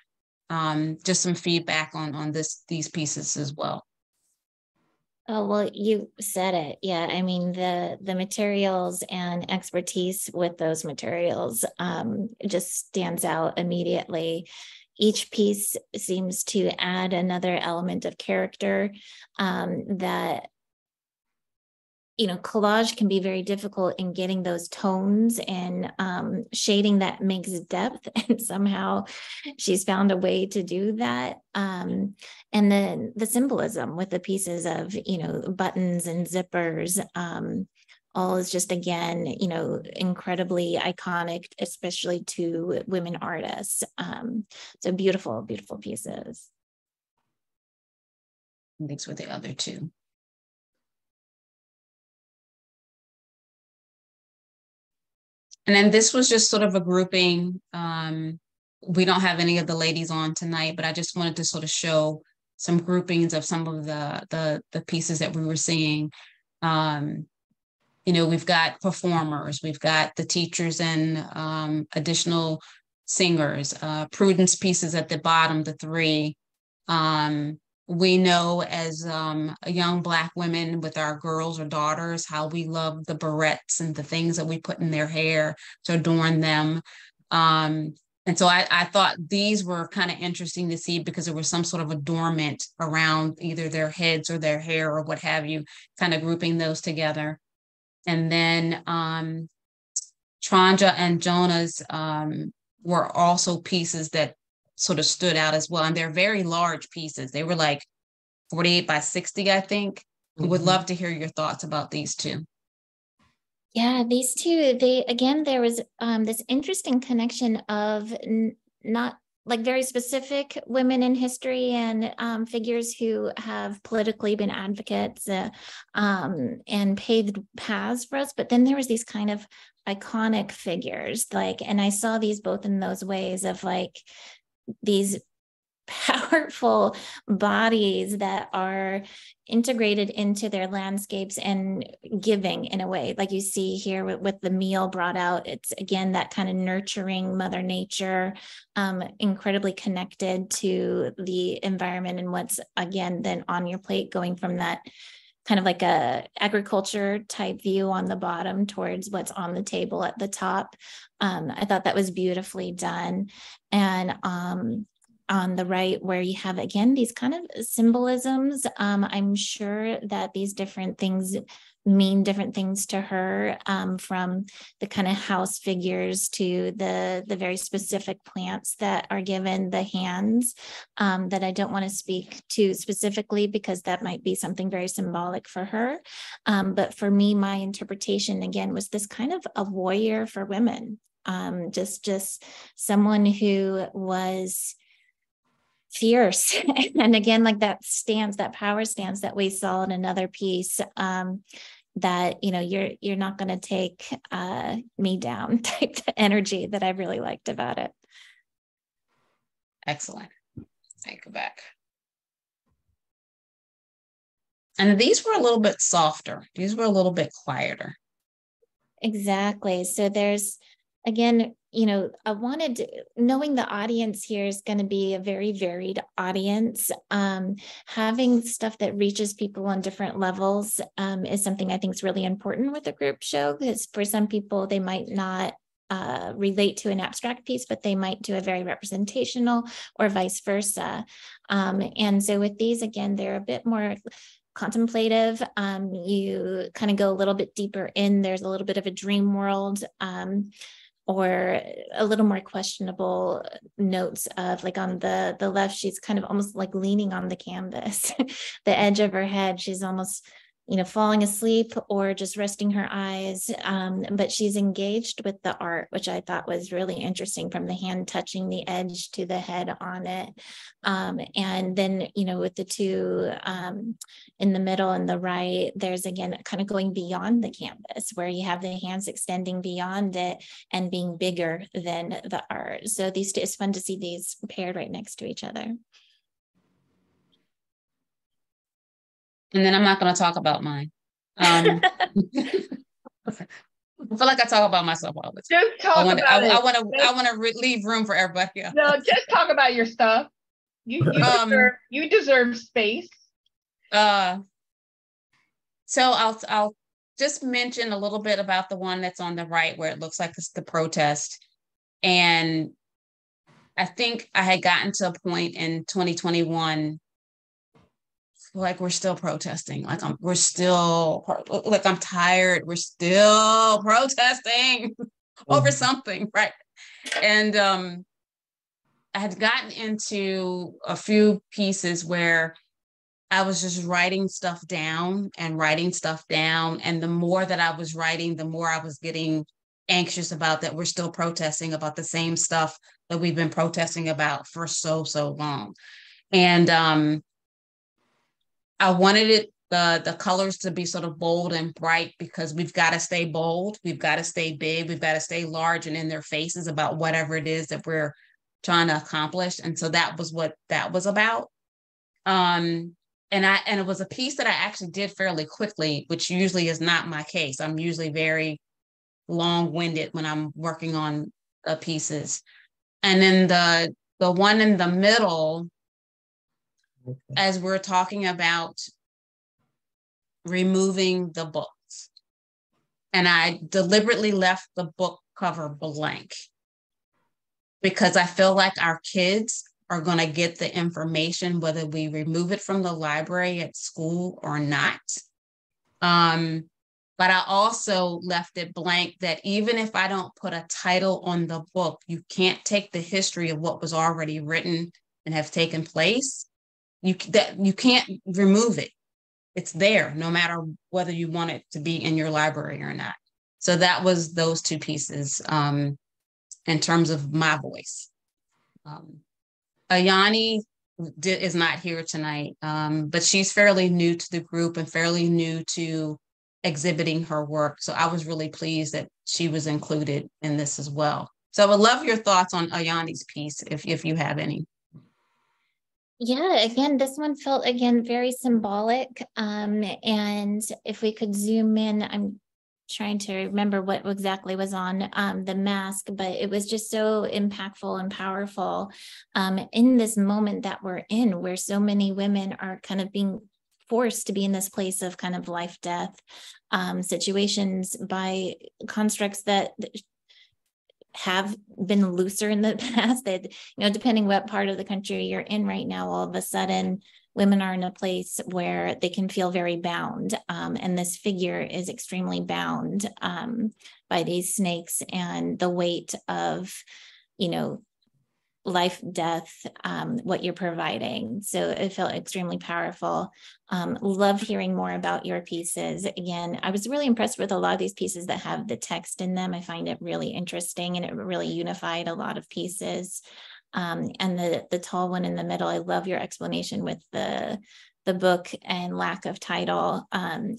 just some feedback on these pieces as well. Oh, well, you said it. Yeah, I mean, the materials and expertise with those materials just stands out immediately. Each piece seems to add another element of character that, you know, collage can be very difficult in getting those tones and shading that makes depth. And somehow she's found a way to do that. And then the symbolism with the pieces of, you know, buttons and zippers, all is just, again, you know, incredibly iconic, especially to women artists. So beautiful, beautiful pieces. These were the other two. And then this was just sort of a grouping. We don't have any of the ladies on tonight, but I just wanted to sort of show some groupings of some of the pieces that we were seeing. You know, we've got performers, we've got the teachers and additional singers, Prudence pieces at the bottom, the three. We know as young Black women with our girls or daughters, how we love the barrettes and the things that we put in their hair to adorn them. And so I thought these were kind of interesting to see because there was some sort of adornment around either their heads or their hair or what have you, kind of grouping those together. And then Tranja and Jonah's were also pieces that sort of stood out as well. And they're very large pieces. They were like 48 by 60, I think. Mm-hmm. Would love to hear your thoughts about these two. Yeah, these two, there was this interesting connection of not like very specific women in history and figures who have politically been advocates and paved paths for us. But then there was these kind of iconic figures, like, and I saw these both in those ways of like these powerful bodies that are integrated into their landscapes and giving in a way, like you see here with the meal brought out. It's again that kind of nurturing Mother Nature, incredibly connected to the environment and what's again then on your plate, going from that kind of like a agriculture type view on the bottom towards what's on the table at the top. I thought that was beautifully done. And on the right, where you have, again, these kind of symbolisms. I'm sure that these different things mean different things to her, from the kind of house figures to the very specific plants that are given the hands, that I don't want to speak to specifically because that might be something very symbolic for her. But for me, my interpretation, again, was this kind of a warrior for women, just someone who was fierce. And again, like that stance, that power stance that we saw in another piece, that, you know, you're not going to take me down type energy that I really liked about it. Excellent. Take it back. And these were a little bit softer. These were a little bit quieter. Exactly. So there's, again, you know, I wanted to, knowing the audience here is going to be a very varied audience, having stuff that reaches people on different levels is something I think is really important with a group show, because for some people, they might not relate to an abstract piece, but they might do a very representational or vice versa. And so with these, again, they're a bit more contemplative. You kind of go a little bit deeper in. There's a little bit of a dream world, or a little more questionable notes of, like on the left, she's kind of almost like leaning on the canvas, the edge of her head. She's almost falling asleep or just resting her eyes. But she's engaged with the art, which I thought was really interesting, from the hand touching the edge to the head on it. And then, with the two in the middle and the right, there's again kind of going beyond the canvas, where you have the hands extending beyond it and being bigger than the art. So these two, it's fun to see these paired right next to each other. And then I'm not going to talk about mine. I feel like I talk about myself all the time. Just talk about it. I want to leave room for everybody else. No, just talk about your stuff. You deserve space. So I'll just mention a little bit about the one that's on the right, where it looks like it's the protest. And I think I had gotten to a point in 2021, like we're still protesting. Like I'm tired. We're still protesting over something, right? And I had gotten into a few pieces where I was just writing stuff down. And the more that I was writing, the more I was getting anxious about that we're still protesting about the same stuff that we've been protesting about for so long. And I wanted the colors to be sort of bold and bright, because we've got to stay bold, we've got to stay big, we've got to stay large and in their faces about whatever it is that we're trying to accomplish. And so that was what that was about. And it was a piece that I actually did fairly quickly, which usually is not my case. I'm usually very long-winded when I'm working on pieces. And then the one in the middle, as we're talking about removing the books, and I deliberately left the book cover blank, because I feel like our kids are going to get the information whether we remove it from the library at school or not. But I also left it blank that even if I don't put a title on the book, you can't take the history of what was already written and have taken place. You can't remove it. It's there, no matter whether you want it to be in your library or not. So that was those two pieces in terms of my voice. Ayani is not here tonight, but she's fairly new to the group and fairly new to exhibiting her work. So I was really pleased that she was included in this as well. So I would love your thoughts on Ayani's piece, if you have any. Yeah, again, this one felt, very symbolic. And if we could zoom in, I'm trying to remember what exactly was on the mask, but it was just so impactful and powerful in this moment that we're in, where so many women are kind of being forced to be in this place of kind of life, death situations by constructs that have been looser in the past, that, depending what part of the country you're in right now, all of a sudden women are in a place where they can feel very bound. And this figure is extremely bound by these snakes and the weight of, life, death, what you're providing. So it felt extremely powerful. Love hearing more about your pieces. Again, I was really impressed with a lot of these pieces that have the text in them. I find it really interesting, and it really unified a lot of pieces. And the tall one in the middle, I love your explanation with the book and lack of title.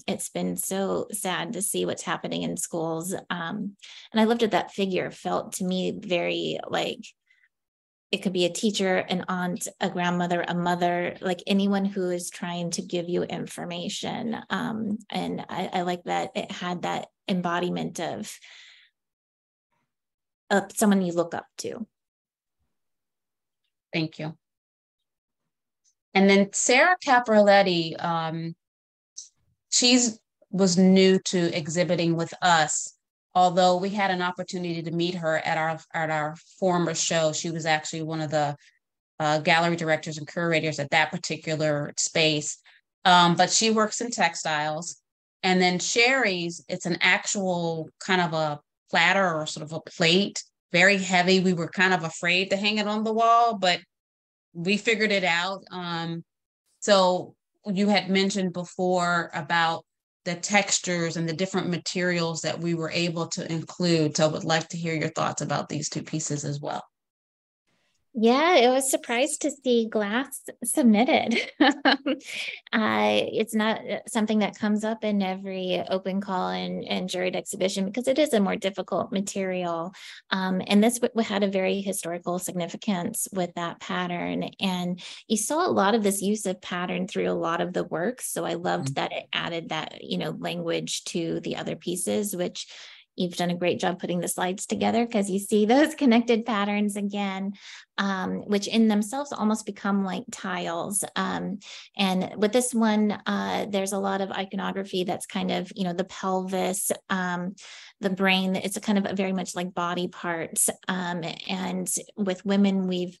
It's been so sad to see what's happening in schools. And I loved that figure felt to me very like, it could be a teacher, an aunt, a grandmother, a mother, like anyone who is trying to give you information. And I like that it had that embodiment of someone you look up to. Thank you. And then Sarah Capraletti, was new to exhibiting with us. Although we had an opportunity to meet her at our former show. She was actually one of the gallery directors and curators at that particular space. But she works in textiles. And then Sherry's, it's an actual kind of a platter or sort of a plate, very heavy. We were kind of afraid to hang it on the wall, but we figured it out. So you had mentioned before about the textures and the different materials that we were able to include. So I would like to hear your thoughts about these two pieces as well. Yeah, I was surprised to see glass submitted. It's not something that comes up in every open call and juried exhibition because it is a more difficult material. And this had a very historical significance with that pattern. And you saw a lot of this use of pattern through a lot of the work. So I loved that it added that, language to the other pieces, which you've done a great job putting the slides together because you see those connected patterns again, which in themselves almost become like tiles. And with this one, there's a lot of iconography that's kind of, the pelvis, the brain. It's a kind of very much like body parts. And with women, we've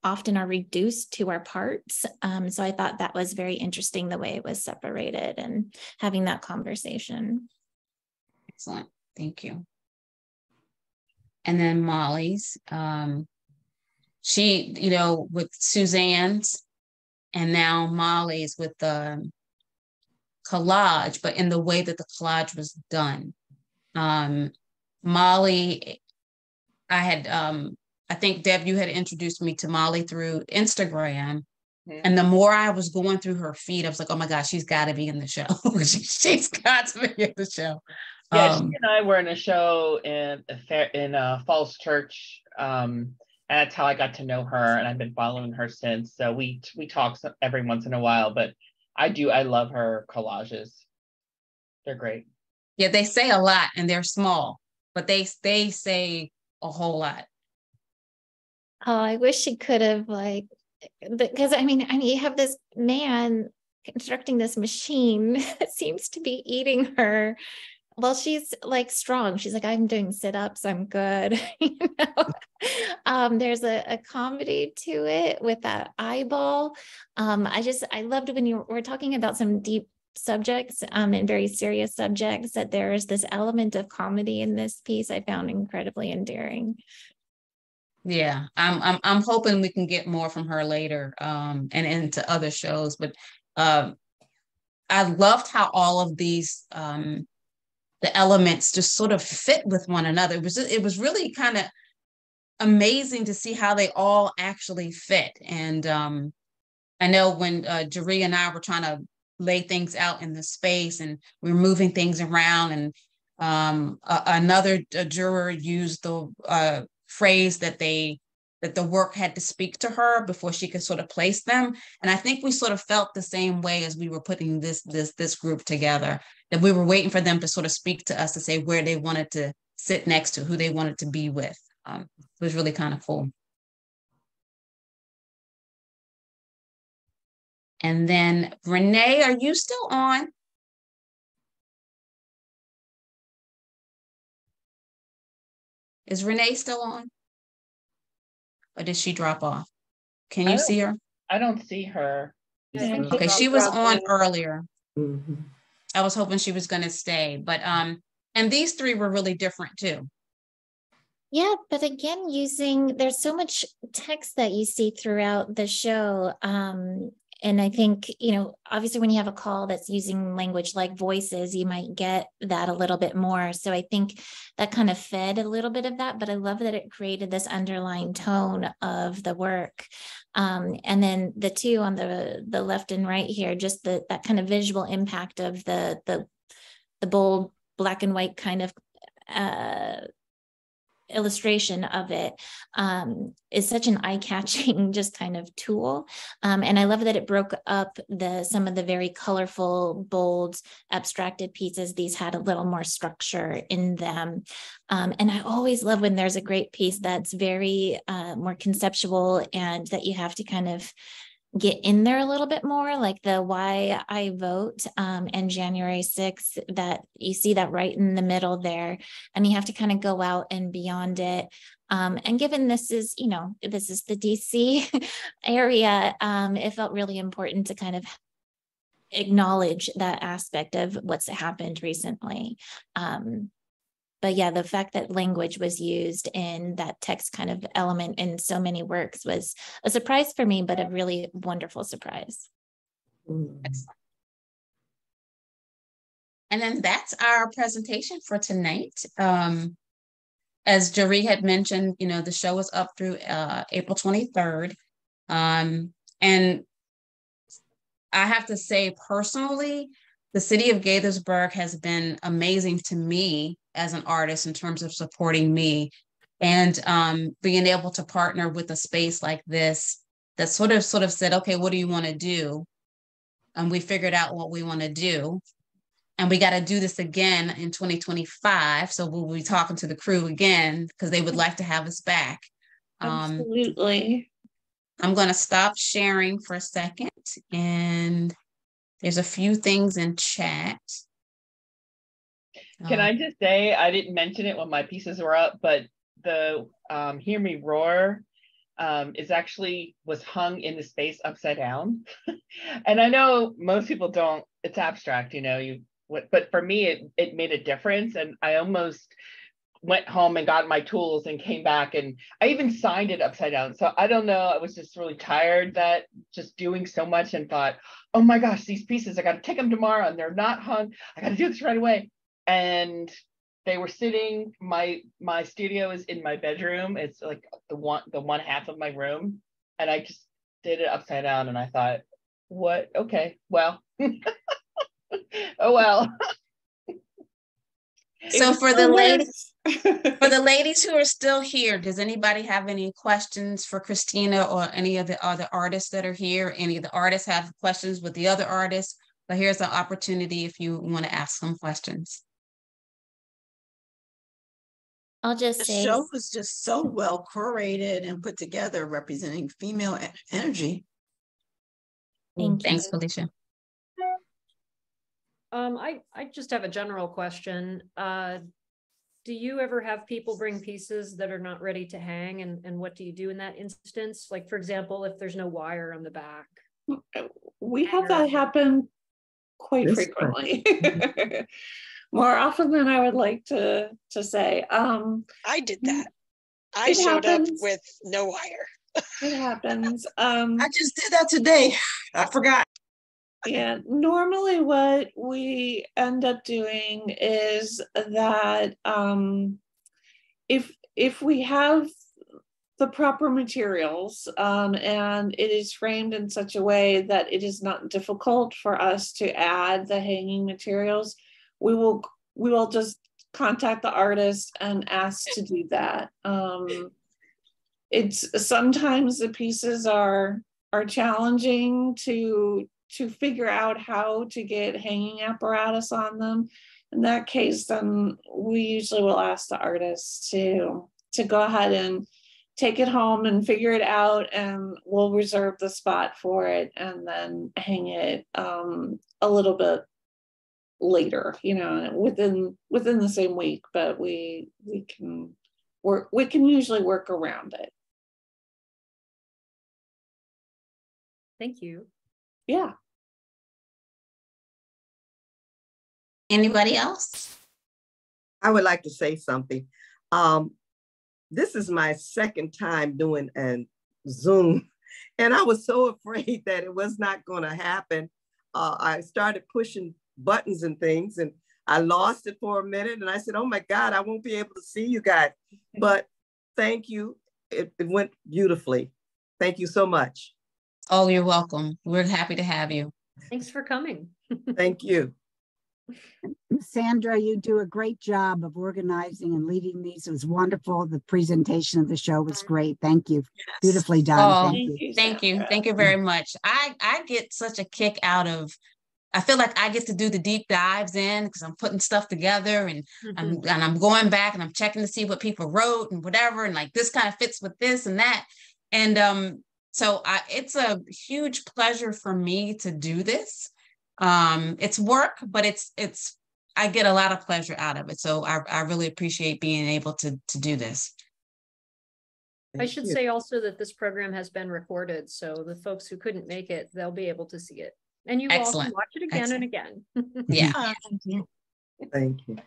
often are reduced to our parts. So I thought that was very interesting the way it was separated and having that conversation. Excellent. Thank you. And then Molly's, she, with Suzanne's and now Molly's with the collage, but in the way that the collage was done. Molly, I think Deb, you had introduced me to Molly through Instagram. Mm-hmm. And the more I was going through her feed, I was like, oh my gosh, she's got to be in the show. She's got to be in the show. Yeah, she and I were in a show in Falls Church, and that's how I got to know her, and I've been following her since. So we talk every once in a while, but I love her collages. They're great. Yeah, they say a lot, and they're small, but they say a whole lot. Oh, I wish she could have because I mean, you have this man constructing this machine that seems to be eating her. Well, she's like strong. She's like, I'm doing sit-ups. I'm good. There's a comedy to it with that eyeball. I loved when we're talking about some deep subjects and very serious subjects, that there is this element of comedy in this piece I found incredibly endearing. Yeah, I'm hoping we can get more from her later and into other shows. But I loved how all of these the elements just sort of fit with one another. It was really kind of amazing to see how they all actually fit. And I know when Juror and I were trying to lay things out in the space and we were moving things around, and another juror used the phrase that the work had to speak to her before she could sort of place them. And I think we sort of felt the same way as we were putting this group together, that we were waiting for them to sort of speak to us to say where they wanted to sit next to, who they wanted to be with. It was really kind of cool. And then Renee, are you still on? Is Renee still on? Or did she drop off? Can you see her? I don't see her. Okay, she was on earlier. Mm-hmm. I was hoping she was going to stay, but and these three were really different too. Yeah, but again, there's so much text that you see throughout the show. And I think, obviously when you have a call that's using language like voices, you might get that a little bit more. So I think that kind of fed a little bit of that, but I love that it created this underlying tone of the work. And then the two on the left and right here, just that kind of visual impact of the bold black and white kind of illustration of it is such an eye-catching just kind of tool. And I love that it broke up some of the very colorful, bold, abstracted pieces. These had a little more structure in them. And I always love when there's a great piece that's very more conceptual and that you have to kind of get in there a little bit more, like the Why I Vote and January 6th, that you see that right in the middle there, and you have to kind of go out and beyond it. And given this is the DC area, it felt really important to kind of acknowledge that aspect of what's happened recently. But yeah, the fact that language was used in that text kind of element in so many works was a surprise for me, but a really wonderful surprise. Excellent. And then that's our presentation for tonight. As Juror had mentioned, the show is up through April 23rd. And I have to say personally, the city of Gaithersburg has been amazing to me as an artist in terms of supporting me and being able to partner with a space like this that sort of said, okay, what do you want to do? And we figured out what we want to do. And we got to do this again in 2025. So we'll be talking to the crew again because they would like to have us back. Absolutely. I'm going to stop sharing for a second, and there's a few things in chat. Can I just say, I didn't mention it when my pieces were up, but the Hear Me Roar was hung in the space upside down. And I know most people don't, it's abstract, but for me, it made a difference. And I almost went home and got my tools and came back, and I even signed it upside down. So I don't know, I was just really tired that just doing so much and thought, oh my gosh, these pieces, I got to take them tomorrow and they're not hung. I got to do this right away. And they were sitting, my studio is in my bedroom. It's like the one half of my room. And I just did it upside down and I thought, what? Okay, well, oh well. So for the ladies who are still here, does anybody have any questions for Christina or any of the other artists that are here? Any of the artists have questions with the other artists? But here's an opportunity if you want to ask some questions. I'll just say the show was just so well curated and put together, representing female energy. Thanks, Felicia. I just have a general question. Do you ever have people bring pieces that are not ready to hang, and what do you do in that instance? Like, for example, if there's no wire on the back. We have that happen quite frequently. More often than I would like to say. I did that. I showed up with no wire. It happens. I just did that today. I forgot. Yeah, normally what we end up doing is that if we have the proper materials and it is framed in such a way that it is not difficult for us to add the hanging materials, we will just contact the artist and ask to do that. It's sometimes the pieces are challenging to figure out how to get hanging apparatus on them. In that case, then we usually will ask the artist to go ahead and take it home and figure it out, and we'll reserve the spot for it and then hang it a little bit later, within the same week, but we can usually work around it. Thank you. Yeah. Anybody else? I would like to say something. This is my second time doing a Zoom, and I was so afraid that it was not going to happen. I started pushing buttons and things, and I lost it for a minute, and I said, oh my God, I won't be able to see you guys. But thank you. It went beautifully. Thank you so much. Oh, you're welcome. We're happy to have you. Thanks for coming. Thank you. Sandra, you do a great job of organizing and leading these. It was wonderful. The presentation of the show was great. Thank you. Yes. Beautifully done. Oh, thank you. Thank you very much. I get such a kick out of, I feel like I get to do the deep dives in because I'm putting stuff together and I'm going back and I'm checking to see what people wrote and whatever. And like, this kind of fits with this and that. And so it's a huge pleasure for me to do this. It's work, but it's I get a lot of pleasure out of it. So I really appreciate being able to do this. I should say also that this program has been recorded, so the folks who couldn't make it, they'll be able to see it. And you all can watch it again and again. Yeah. Thank you.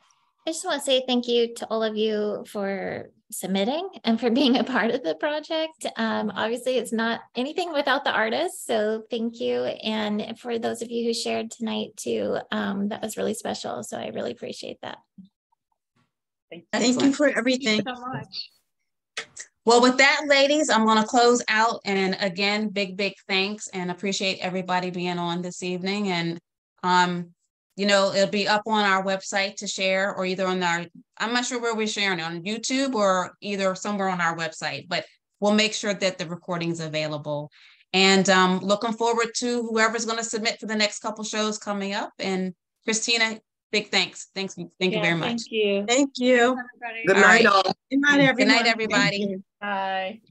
I just want to say thank you to all of you for submitting and for being a part of the project. Obviously, it's not anything without the artists, so thank you. And for those of you who shared tonight too, that was really special. So I really appreciate that. Thank you for everything. Thank you so much. Well, with that, ladies, I'm going to close out. And again, big thanks, and appreciate everybody being on this evening. And, you know, it'll be up on our website to share, or either on our, I'm not sure where we're sharing it, on YouTube or either somewhere on our website, but we'll make sure that the recording's available. And looking forward to whoever's going to submit for the next couple shows coming up. And Christina, big thanks. Thank you very much. Thank you. Thank you. Everybody. Good All night, right. all. Good night, everyone. Good night, everybody. Bye.